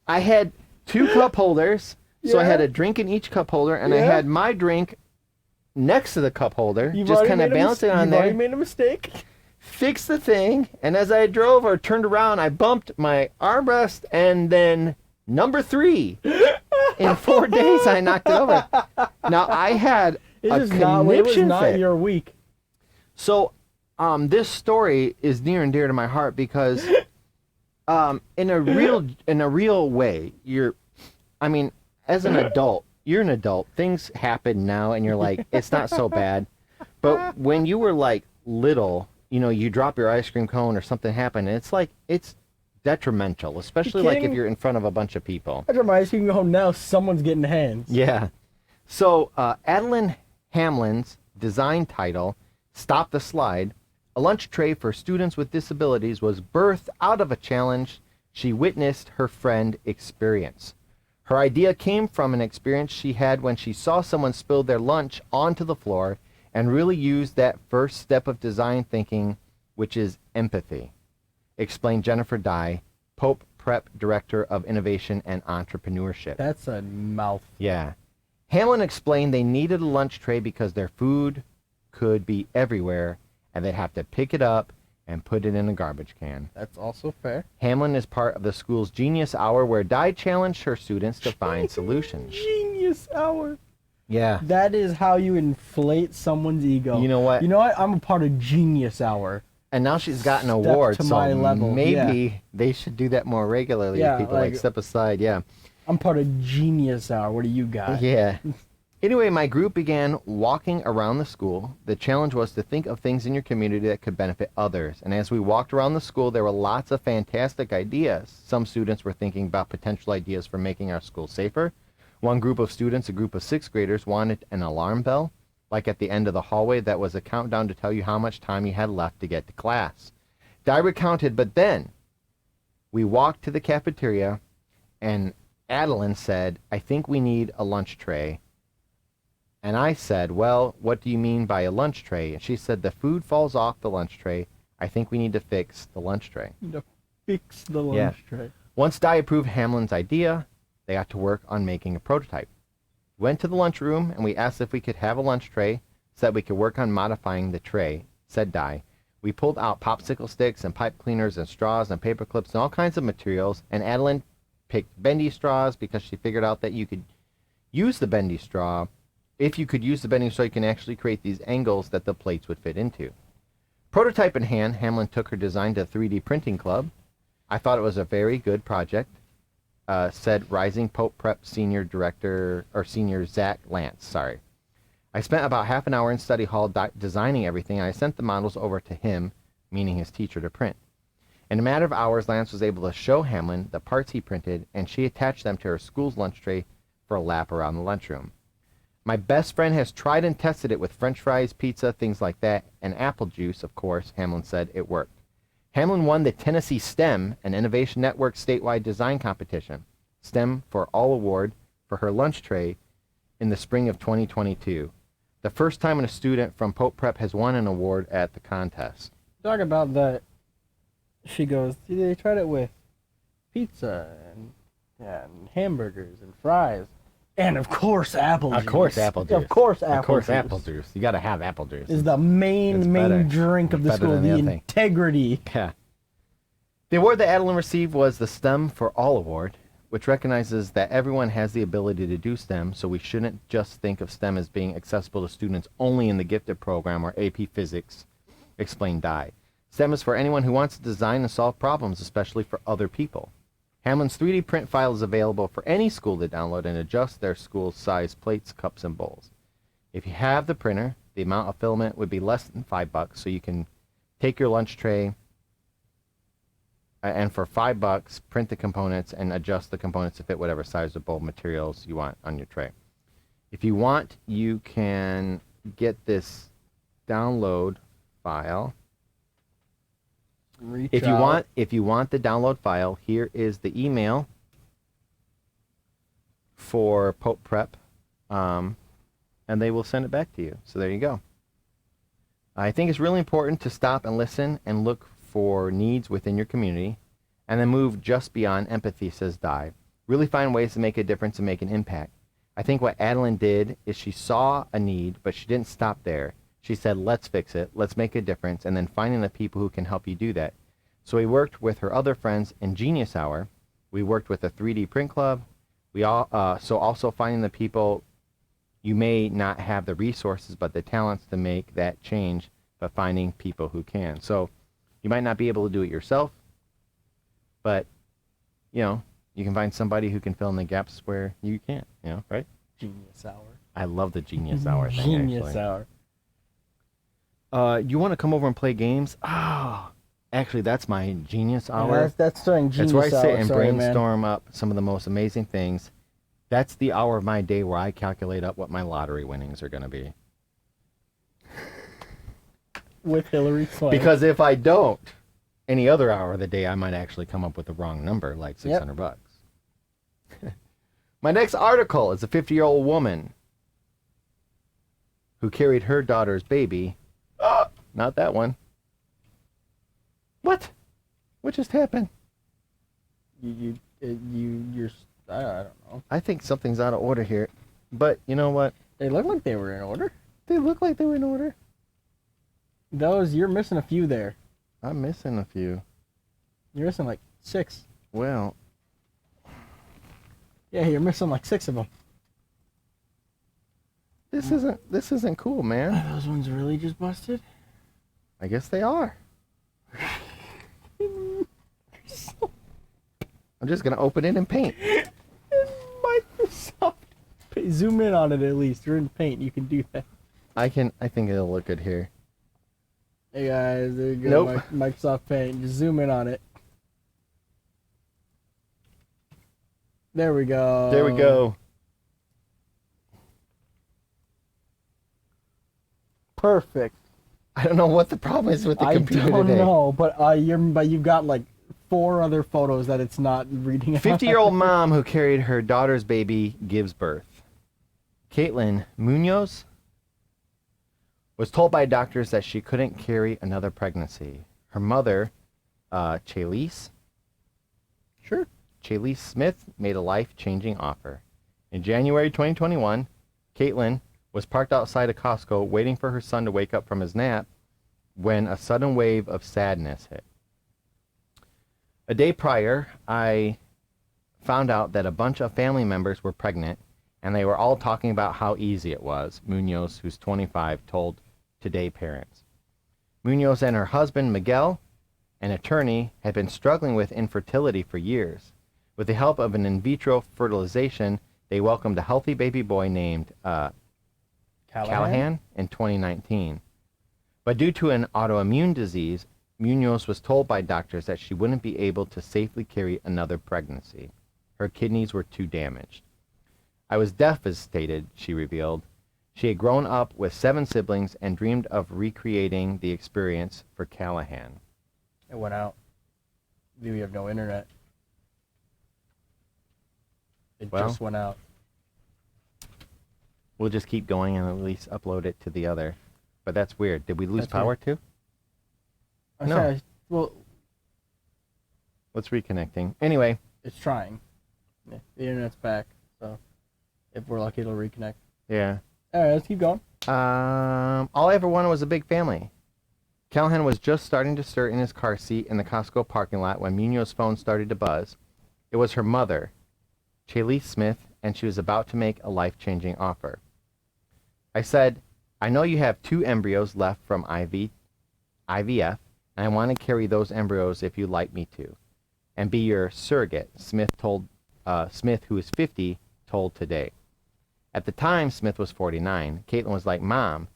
I had 2 cup holders, so I had a drink in each cup holder, and I had my drink next to the cup holder, just kind of balancing on there. You've already made a mistake. Fixed the thing, and as I drove or turned around, I bumped my armrest, and then number 3. In 4 days, I knocked it over. Now, I had a conniption fit. Your week. So, this story is near and dear to my heart because, in a real way, as an adult, you're an adult. Things happen now, and you're like, it's not so bad. But when you were like little, you drop your ice cream cone or something happened, and it's detrimental, especially like if you're in front of a bunch of people. I drop my ice cream cone now, someone's getting hands. Yeah. So, Adeline Hamlin's design title, Stop the Slide, a lunch tray for students with disabilities, was birthed out of a challenge she witnessed her friend experience. Her idea came from an experience she had when she saw someone spill their lunch onto the floor and really used that first step of design thinking, which is empathy, explained Jennifer Dye, Pope Prep Director of Innovation and Entrepreneurship. That's a mouthful. Yeah. Hamlin explained they needed a lunch tray because their food could be everywhere and they'd have to pick it up and put it in a garbage can. That's also fair. Hamlin is part of the school's Genius Hour, where Dye challenged her students to find solutions. Genius Hour. Yeah. That is how you inflate someone's ego. You know what? I'm a part of Genius Hour. And now she's got an award, to so my level. maybe they should do that more regularly. Yeah, People like step aside, yeah. I'm part of Genius Hour. What do you got? Yeah. Anyway, my group began walking around the school. The challenge was to think of things in your community that could benefit others. And as we walked around the school, there were lots of fantastic ideas. Some students were thinking about potential ideas for making our school safer. One group of students, a group of 6th graders, wanted an alarm bell, like at the end of the hallway, that was a countdown to tell you how much time you had left to get to class. Di recounted, but then we walked to the cafeteria, and Adeline said, I think we need a lunch tray. And I said, well, what do you mean by a lunch tray? And she said, the food falls off the lunch tray. I think we need to fix the lunch tray. Fix the lunch tray. Once Di approved Hamlin's idea, they got to work on making a prototype. We went to the lunchroom, and we asked if we could have a lunch tray so that we could work on modifying the tray, said Di. We pulled out popsicle sticks and pipe cleaners and straws and paper clips and all kinds of materials, and Adeline picked bendy straws because she figured out that you could use the bendy straw. If you could use the bending straw, you can actually create these angles that the plates would fit into. Prototype in hand, Hamlin took her design to 3D Printing Club. I thought it was a very good project, said Rising Pope Prep Senior Zach Lance. Sorry. I spent about half an hour in study hall designing everything, and I sent the models over to him, meaning his teacher, to print. In a matter of hours, Lance was able to show Hamlin the parts he printed, and she attached them to her school's lunch tray for a lap around the lunchroom. My best friend has tried and tested it with French fries, pizza, things like that, and apple juice, of course, Hamlin said. It worked. Hamlin won the Tennessee STEM, an Innovation Network statewide design competition, STEM for All Award, for her lunch tray in the spring of 2022. The first time a student from Pope Prep has won an award at the contest. Talk about that. She goes, they tried it with pizza and hamburgers and fries. And of course, apple juice. Of course, apple juice. Of course, apple juice. You got to have apple juice. Is the main drink of the school. The integrity. Yeah. The award that Adeline received was the STEM for All Award, which recognizes that everyone has the ability to do STEM, so we shouldn't just think of STEM as being accessible to students only in the gifted program or AP Physics, explained Di. STEM is for anyone who wants to design and solve problems, especially for other people. Hamlin's 3D print file is available for any school to download and adjust their school's size plates, cups, and bowls. If you have the printer, the amount of filament would be less than $5, so you can take your lunch tray And for $5, print the components and adjust the components to fit whatever size of bulb materials you want on your tray. If you want, you can get this download file. If you want the download file, here is the email for Pope Prep, and they will send it back to you. So there you go. I think it's really important to stop and listen and look for needs within your community, and then move just beyond empathy, says Di. Really find ways to make a difference and make an impact. I think what Adeline did is she saw a need, but she didn't stop there. She said, let's fix it, let's make a difference, and then finding the people who can help you do that. So we worked with her other friends in Genius Hour. We worked with a 3D print club. So also finding the people, you may not have the resources, but the talents to make that change, but finding people who can. So you might not be able to do it yourself, but, you know, you can find somebody who can fill in the gaps where you can't, you know, right? Genius Hour. I love the Genius Hour thing, Genius Hour. You want to come over and play games? Oh, actually, that's my Genius Hour. Yeah, that's during Genius Hour. That's where I sit and sorry, brainstorm up some of the most amazing things. That's the hour of my day where I calculate up what my lottery winnings are going to be. With Hilary Swank. Because if I don't, any other hour of the day, I might actually come up with the wrong number, like $600. My next article is a 50-year-old woman who carried her daughter's baby. Not that one. What? What just happened? You're I don't know. I think something's out of order here. But you know what? They look like they were in order. They look like they were in order. You're missing a few there. I'm missing a few. You're missing like 6. Well. Yeah, you're missing like 6 of them. This isn't cool, man. Are those ones really just busted? I guess they are. I'm just gonna open it and paint. Microsoft. Zoom in on it at least. You're in Paint. You can do that. I think it'll look good here. Hey guys, there you go. Nope. Microsoft Paint. Just zoom in on it. There we go. There we go. Perfect. I don't know what the problem is with the computer today. I don't know, but you've got like 4 other photos that it's not reading out. 50-year-old mom who carried her daughter's baby gives birth. Caitlin Munoz was told by doctors that she couldn't carry another pregnancy. Her mother, Chalise Smith, made a life-changing offer. In January 2021, Caitlin was parked outside a Costco waiting for her son to wake up from his nap when a sudden wave of sadness hit. A day prior, I found out that a bunch of family members were pregnant, and they were all talking about how easy it was, Munoz, who's 25, told Today parents. Munoz and her husband, Miguel, an attorney, had been struggling with infertility for years. With the help of an in vitro fertilization, they welcomed a healthy baby boy named Callahan in 2019. But due to an autoimmune disease, Munoz was told by doctors that she wouldn't be able to safely carry another pregnancy. Her kidneys were too damaged. I was devastated, she revealed. She had grown up with 7 siblings and dreamed of recreating the experience for Callahan. It went out. We have no internet. It just went out. We'll just keep going and at least upload it to the other. But that's weird. Did we lose power too? No. Sorry. Well, what's reconnecting? Anyway. It's trying. Yeah, the internet's back, so if we're lucky, it'll reconnect. Yeah. All right, let's keep going. All I ever wanted was a big family. Callahan was just starting to stir in his car seat in the Costco parking lot when Munoz's phone started to buzz. It was her mother, Chalise Smith, and she was about to make a life-changing offer. I said, I know you have 2 embryos left from IVF, and I want to carry those embryos if you'd like me to, and be your surrogate, Smith, who is 50, told Today. At the time, Smith was 49. Caitlin was like, Mom,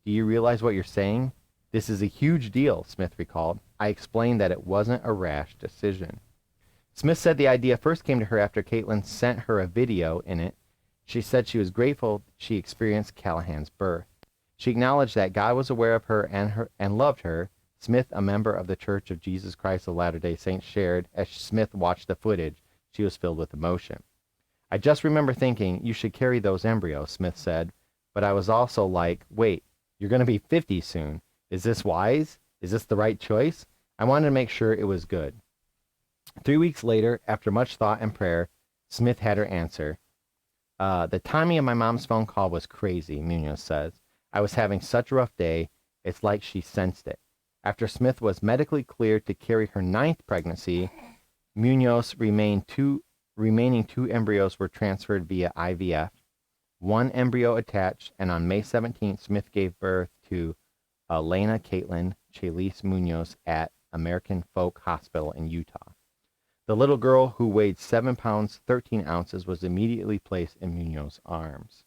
do you realize what you're saying? This is a huge deal, Smith recalled. I explained that it wasn't a rash decision. Smith said the idea first came to her after Caitlin sent her a video in it. She said she was grateful she experienced Callahan's birth. She acknowledged that God was aware of her and loved her. Smith, a member of the Church of Jesus Christ of Latter-day Saints, shared as Smith watched the footage. She was filled with emotion. I just remember thinking, you should carry those embryos, Smith said. But I was also like, wait, you're going to be 50 soon. Is this wise? Is this the right choice? I wanted to make sure it was good. 3 weeks later, after much thought and prayer, Smith had her answer. The timing of my mom's phone call was crazy, Munoz says. I was having such a rough day, it's like she sensed it. After Smith was medically cleared to carry her 9th pregnancy, Munoz remaining 2 embryos were transferred via IVF. 1 embryo attached, and on May 17th, Smith gave birth to Elena Caitlin Chalise Munoz at American Folk Hospital in Utah. The little girl, who weighed 7 pounds 13 ounces, was immediately placed in Munoz's arms.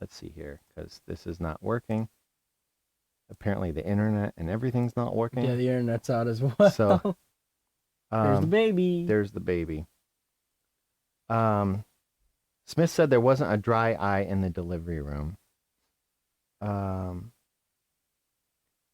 Let's see here, because this is not working. Apparently the internet and everything's not working. Yeah, the internet's out as well. So, there's the baby. There's the baby. Smith said there wasn't a dry eye in the delivery room.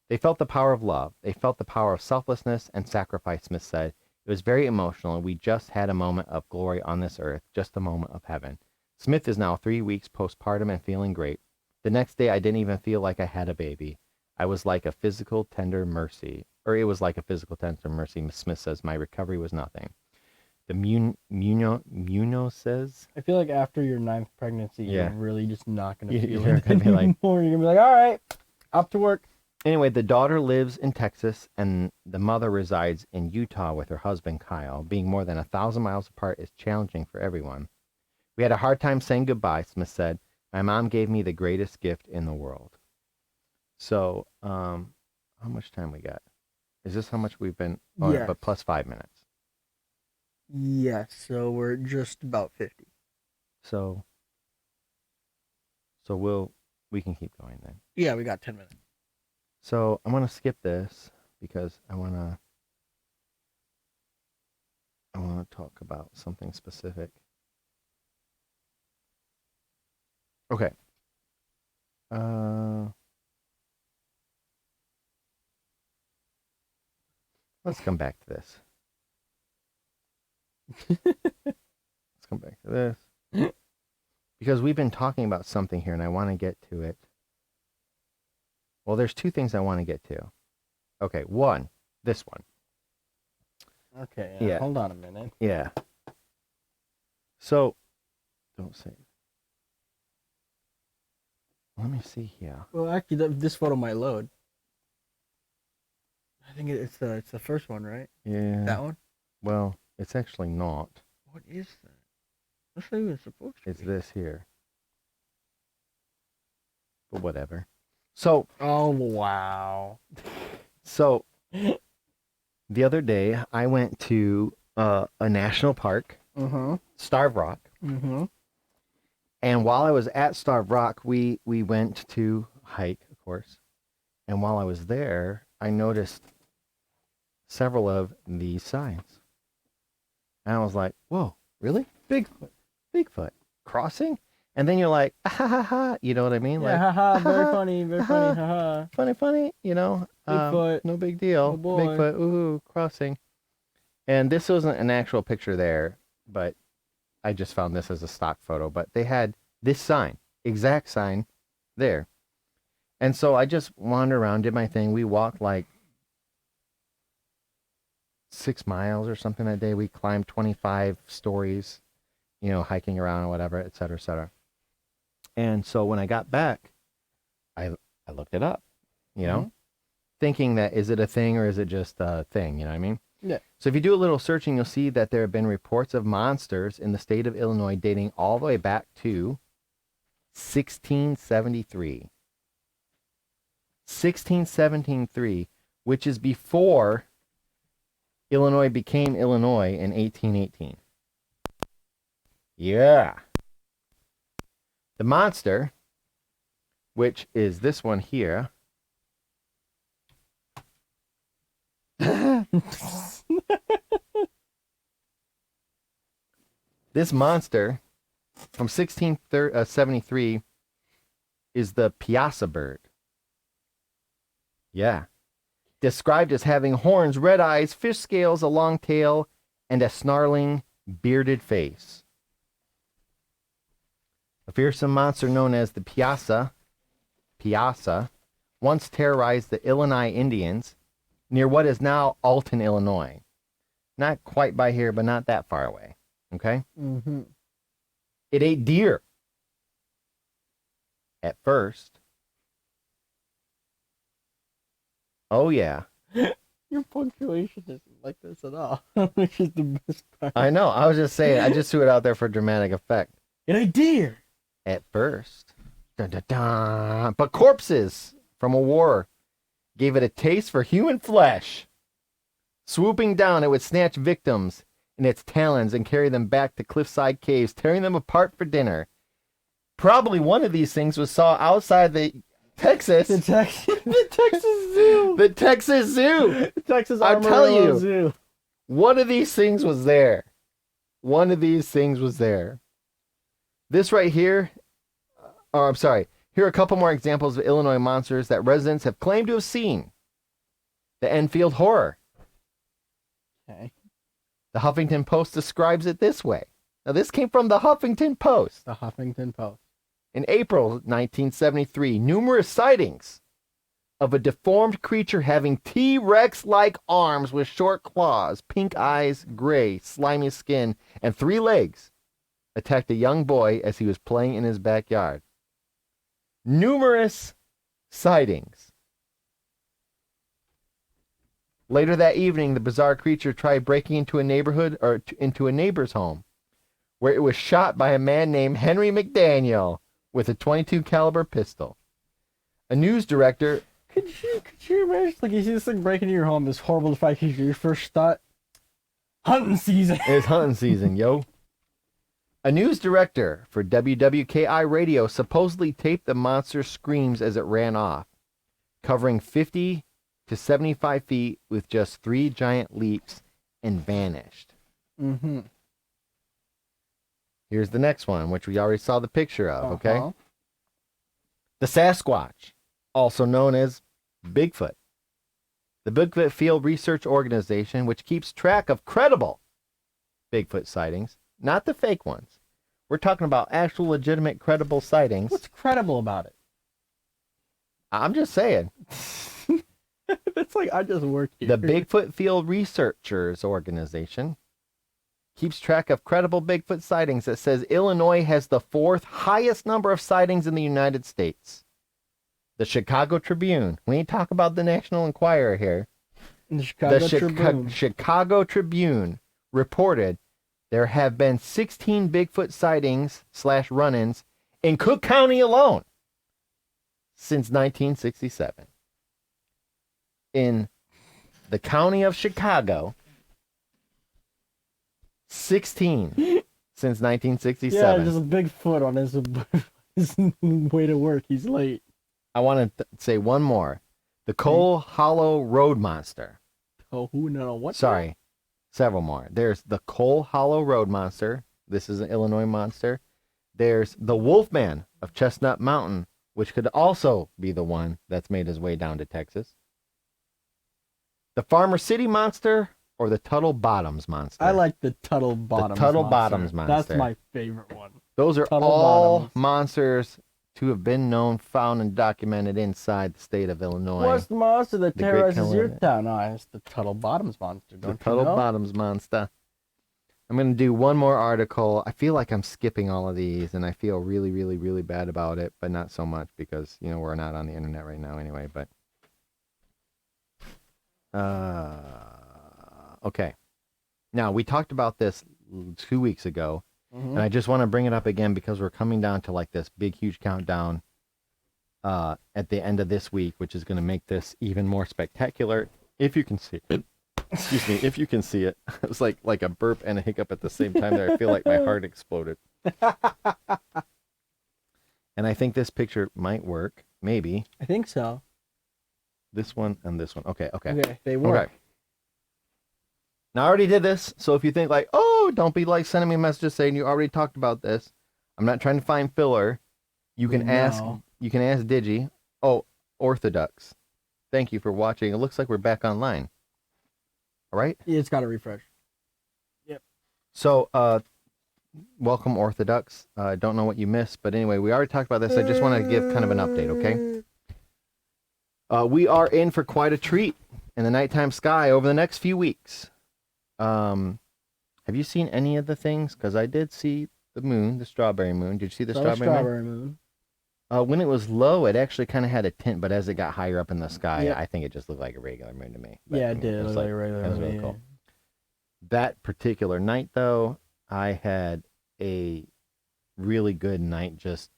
They felt the power of love. They felt the power of selflessness and sacrifice, Smith said. It was very emotional, and we just had a moment of glory on this earth, just a moment of heaven. Smith is now 3 weeks postpartum and feeling great. The next day, I didn't even feel like I had a baby. I was like a physical tender mercy, or it was like a physical tender mercy. Smith says, my recovery was nothing. The Munoz says, I feel like after your 9th pregnancy, Yeah. you're really just not going to feel You're it gonna be like- anymore. You're going to be like, all right, up to work. Anyway, the daughter lives in Texas, and the mother resides in Utah with her husband, Kyle. Being more than 1,000 miles apart is challenging for everyone. We had a hard time saying goodbye, Smith said. My mom gave me the greatest gift in the world. So, how much time we got? Is this how much we've been? Oh, Yes. but plus 5 minutes. Yes, so we're just about 50. So we can keep going then. Yeah, we got 10 minutes. So I'm gonna skip this because I wanna talk about something specific. Okay. Let's come back to this. Let's come back to this. Because we've been talking about something here and I want to get to it. Well, there's 2 things I want to get to. Okay, one, this one. Okay, Yeah. Hold on a minute. Yeah. So, don't say it. Let me see here. Well, actually, this photo might load. I think it's the first one, right? Yeah. That one? Well, it's actually not. What is that? That's not even supposed to It's be. this here. But whatever. So, Oh, wow. The other day I went to a national park, Mm-hmm. Starved Rock. Mm-hmm. And while I was at Starved Rock, we went to hike, of course. And while I was there, I noticed several of these signs. And I was like, whoa, really? Bigfoot. Crossing? And then you're like, ah, ha, ha, ha. You know what I mean? Yeah, Like, haha, very ha, funny, very ha, funny, haha. funny, you know. Bigfoot. No big deal. Oh, boy. Bigfoot, ooh, crossing. And this wasn't an actual picture there, but I just found this as a stock photo. But they had this sign, exact sign, there. And so I just wandered around, did my thing. We walked like 6 miles or something that day. We climbed 25 stories, you know, hiking around or whatever, et cetera, et cetera. And so when I got back, I looked it up, you know, Mhm. thinking that is it a thing or is it just a thing, you know what I mean? Yeah. So if you do a little searching, you'll see that there have been reports of monsters in the state of Illinois dating all the way back to 1673. 1673, which is before Illinois became Illinois in 1818. Yeah. The monster which is this one here. This monster from 1673 is the Piazza bird. Yeah. Described as having horns, red eyes, fish scales, a long tail, and a snarling, bearded face. A fearsome monster known as the Piazza, once terrorized the Illinois Indians near what is now Alton, Illinois. Not quite by here, but not that far away. Okay? Mm-hmm. It ate deer. At first. Oh, yeah. Your punctuation isn't like this at all, which is the best part. I know. I was just saying. I just threw it out there for dramatic effect. It ate deer. At first. Dun, dun, dun. But corpses from a war gave it a taste for human flesh. Swooping down, it would snatch victims in its talons and carry them back to cliffside caves, tearing them apart for dinner. Probably one of these things was saw outside the Texas. The Texas Zoo. The Texas Zoo. The Texas I'll tell Armadillo you. Zoo. One of these things was there. One of these things was there. This right here, I'm sorry. Here are a couple more examples of Illinois monsters that residents have claimed to have seen. The Enfield Horror. Okay. The Huffington Post describes it this way. Now, this came from the Huffington Post. The Huffington Post. In April 1973, numerous sightings of a deformed creature having T-Rex-like arms with short claws, pink eyes, gray, slimy skin, and 3 legs attacked a young boy as he was playing in his backyard. Numerous sightings. Later that evening, the bizarre creature tried breaking into a neighbor's home, where it was shot by a man named Henry McDaniel with a .22 caliber pistol. A news director. Could you imagine, like, you see this thing breaking into your home, this horrible fight, your first thought, hunting season. It's hunting season, yo. A news director for WWKI radio supposedly taped the monster's screams as it ran off, covering 50 to 75 feet with just 3 giant leaps, and vanished. Mm-hmm. Here's the next one, which we already saw the picture of, okay? Uh-huh. The Sasquatch, also known as Bigfoot. The Bigfoot Field Research Organization, which keeps track of credible Bigfoot sightings, not the fake ones. We're talking about actual, legitimate, credible sightings. What's credible about it? I'm just saying. It's like, I just work here. The Bigfoot Field Researchers Organization keeps track of credible Bigfoot sightings that says Illinois has the 4th highest number of sightings in the United States. The Chicago Tribune. We ain't talking about the National Enquirer here. The Chicago Tribune reported there have been 16 Bigfoot sightings / run-ins in Cook County alone since 1967. In the county of Chicago, 16 since 1967. Yeah, just a big foot on his way to work. He's late. I want to say one more. The Coal Hollow Road Monster. Oh, no, what? Sorry, several more. There's the Coal Hollow Road Monster. This is an Illinois monster. There's the Wolfman of Chestnut Mountain, which could also be the one that's made his way down to Texas. The Farmer City Monster or the Tuttle Bottoms Monster. I like the Tuttle Bottoms. The Tuttle Bottoms Monster. That's my favorite one. Those are Tuttle all Bottoms. monsters to have been known, found, and documented inside the state of Illinois. What's the monster that The Great terrorizes your Killer. town? Oh, it's the Tuttle Bottoms Monster. The Don't Tuttle you know? Bottoms Monster. I'm going to do one more article. I feel like I'm skipping all of these, and I feel really, really, really bad about it, but not so much because, we're not on the internet right now anyway, but... Okay. Now, we talked about this 2 weeks ago, and I just want to bring it up again because we're coming down to like this big, huge countdown at the end of this week, which is going to make this even more spectacular if you can see it. Excuse me, if you can see it. It was like a burp and a hiccup at the same time there. I feel like my heart exploded. And I think this picture might work. Maybe. I think so. This one and this one. Okay. Okay, they work. Okay. Now, I already did this, so if you think like, oh, don't be like sending me messages saying you already talked about this. I'm not trying to find filler. You can ask Digi. Oh, Orthodox. Thank you for watching. It looks like we're back online. All right? Yeah, it's got to refresh. Yep. So, welcome, Orthodox. I don't know what you missed, but anyway, we already talked about this. I just want to give kind of an update, okay? We are in for quite a treat in the nighttime sky over the next few weeks. Have you seen any of the things? Because I did see the moon, the strawberry moon. Did you see the strawberry moon? When it was low, it actually kind of had a tint, but as it got higher up in the sky, I think it just looked like a regular moon to me. But, yeah, it did. It looked like a regular moon. That was really cool. That particular night, though, I had a really good night just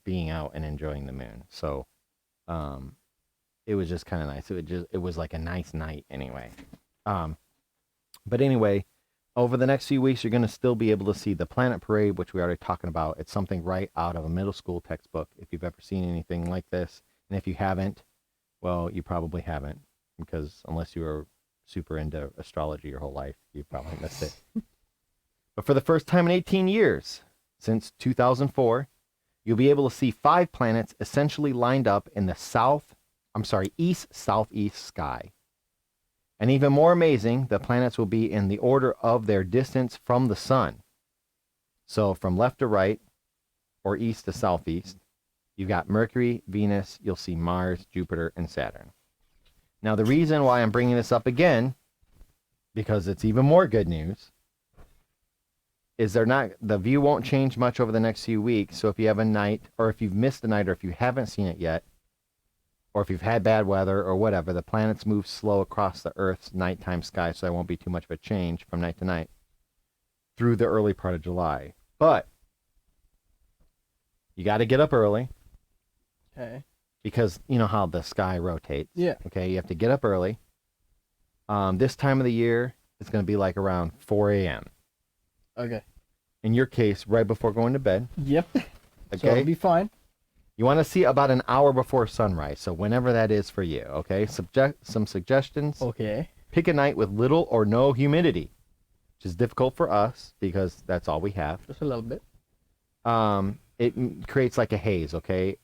being out and enjoying the moon. So, it was just kind of nice. It was like a nice night anyway. But anyway, over the next few weeks, you're going to still be able to see the Planet Parade, which we already talking about. It's something right out of a middle school textbook, if you've ever seen anything like this. And if you haven't, well, you probably haven't, because unless you were super into astrology your whole life, you probably missed it. But for the first time in 18 years, since 2004, you'll be able to see 5 planets essentially lined up in the east-southeast sky. And even more amazing, the planets will be in the order of their distance from the sun. So from left to right, or east to southeast, you've got Mercury, Venus, you'll see Mars, Jupiter, and Saturn. Now, the reason why I'm bringing this up again, because it's even more good news, is the view won't change much over the next few weeks. So if you have a night, or if you've missed a night, or if you haven't seen it yet, or if you've had bad weather or whatever, the planets move slow across the Earth's nighttime sky, so there won't be too much of a change from night to night through the early part of July. But you got to get up early. Okay. Because you know how the sky rotates. Yeah. Okay, you have to get up early. This time of the year, it's going to be like around 4 a.m. Okay. In your case, right before going to bed. Yep. Okay. So it'll be fine. You want to see about an hour before sunrise, so whenever that is for you, okay? Some suggestions. Okay. Pick a night with little or no humidity, which is difficult for us because that's all we have. Just a little bit. It creates like a haze, okay?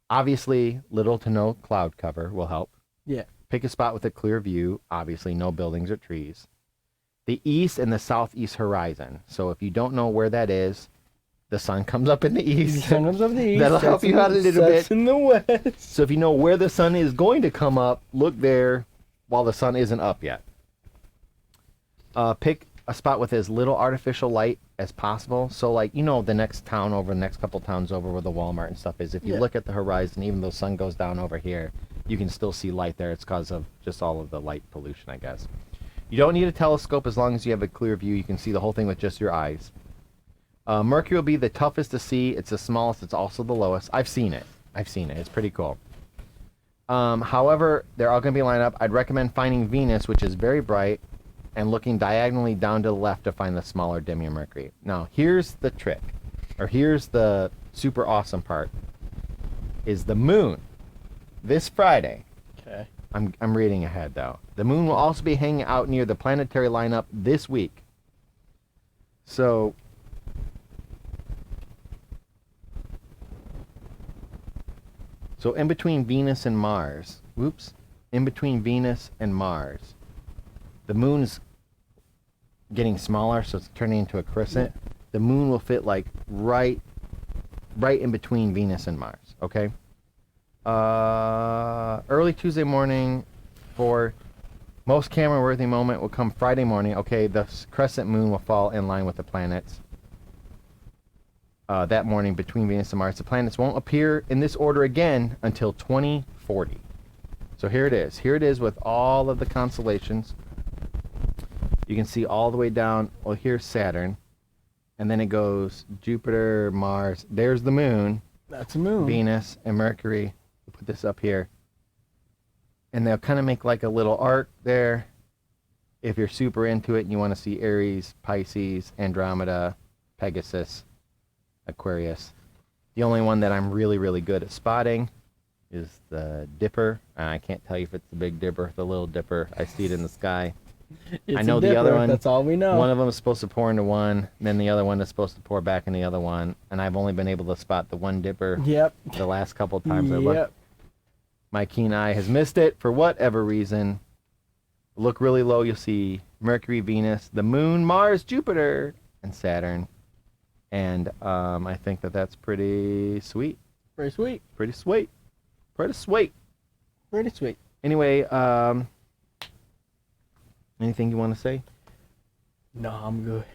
Obviously, little to no cloud cover will help. Yeah. Pick a spot with a clear view, obviously no buildings or trees. The east and the southeast horizon. So if you don't know where that is, the sun comes up in the east. The sun comes up in the east. That'll help you out a little bit. Sets in the west. So if you know where the sun is going to come up, look there while the sun isn't up yet. Pick a spot with as little artificial light as possible. So like, you know, the next couple towns over where the Walmart and stuff is, if you look at the horizon, even though the sun goes down over here, you can still see light there. It's because of just all of the light pollution, I guess. You don't need a telescope as long as you have a clear view. You can see the whole thing with just your eyes. Mercury will be the toughest to see. It's the smallest. It's also the lowest. I've seen it. It's pretty cool. However, they're all going to be lined up. I'd recommend finding Venus, which is very bright, and looking diagonally down to the left to find the smaller dim Mercury. Now, here's the trick, or here's the super awesome part, is the moon. This Friday. Okay. I'm reading ahead, though. The moon will also be hanging out near the planetary lineup this week. So in between Venus and Mars, the moon's getting smaller, so it's turning into a crescent. Yeah. The moon will fit like right in between Venus and Mars, okay? Early Tuesday morning for most camera-worthy moment will come Friday morning. Okay, the crescent moon will fall in line with the planets. That morning between Venus and Mars. The planets won't appear in this order again until 2040. So here it is. Here it is with all of the constellations. You can see all the way down. Well, here's Saturn. And then it goes Jupiter, Mars. There's the moon. That's the moon. Venus and Mercury. We'll put this up here. And they'll kind of make like a little arc there. If you're super into it and you want to see Aries, Pisces, Andromeda, Pegasus, Aquarius. The only one that I'm really, really good at spotting is the dipper. I can't tell you if it's the big dipper or the little dipper. I see it in the sky. It's I know a the other dipper, one. That's all we know. One of them is supposed to pour into one, then the other one is supposed to pour back in the other one. And I've only been able to spot the one dipper Yep. the last couple of times I Yep. looked. My keen eye has missed it for whatever reason. Look really low, you'll see Mercury, Venus, the Moon, Mars, Jupiter, and Saturn. And I think that that's pretty sweet. Pretty sweet. Pretty sweet. Pretty sweet. Pretty sweet. Anyway, anything you want to say? No, I'm good.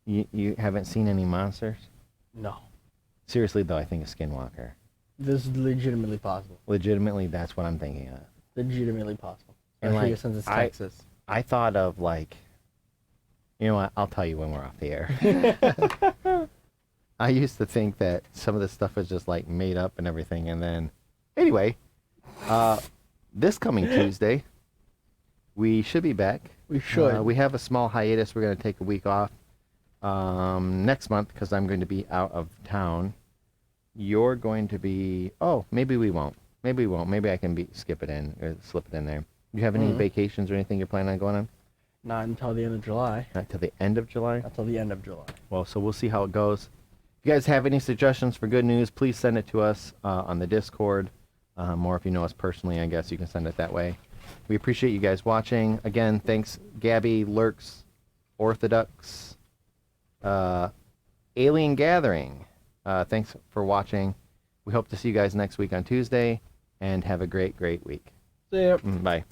You haven't seen any monsters? No. Seriously, though, I think a skinwalker. This is legitimately possible. Legitimately, that's what I'm thinking of. Legitimately possible. And, Especially like, since it's Texas. I thought of, like, you know what? I'll tell you when we're off the air. I used to think that some of this stuff was just, like, made up and everything. And then, anyway, this coming Tuesday, we should be back. We should. We have a small hiatus. We're going to take a week off next month because I'm going to be out of town. You're going to be... Oh, maybe we won't. Maybe we won't. Maybe I can skip it in or slip it in there. Do you have any vacations or anything you're planning on going on? Not until the end of July. Not till the end of July? Until the end of July. Well, so we'll see how it goes. If you guys have any suggestions for good news, please send it to us on the Discord. Or if you know us personally, I guess you can send it that way. We appreciate you guys watching. Again, thanks Gabby, Lurks, Orthodox, Alien Gathering. Thanks for watching. We hope to see you guys next week on Tuesday, and have a great, great week. See ya. Bye.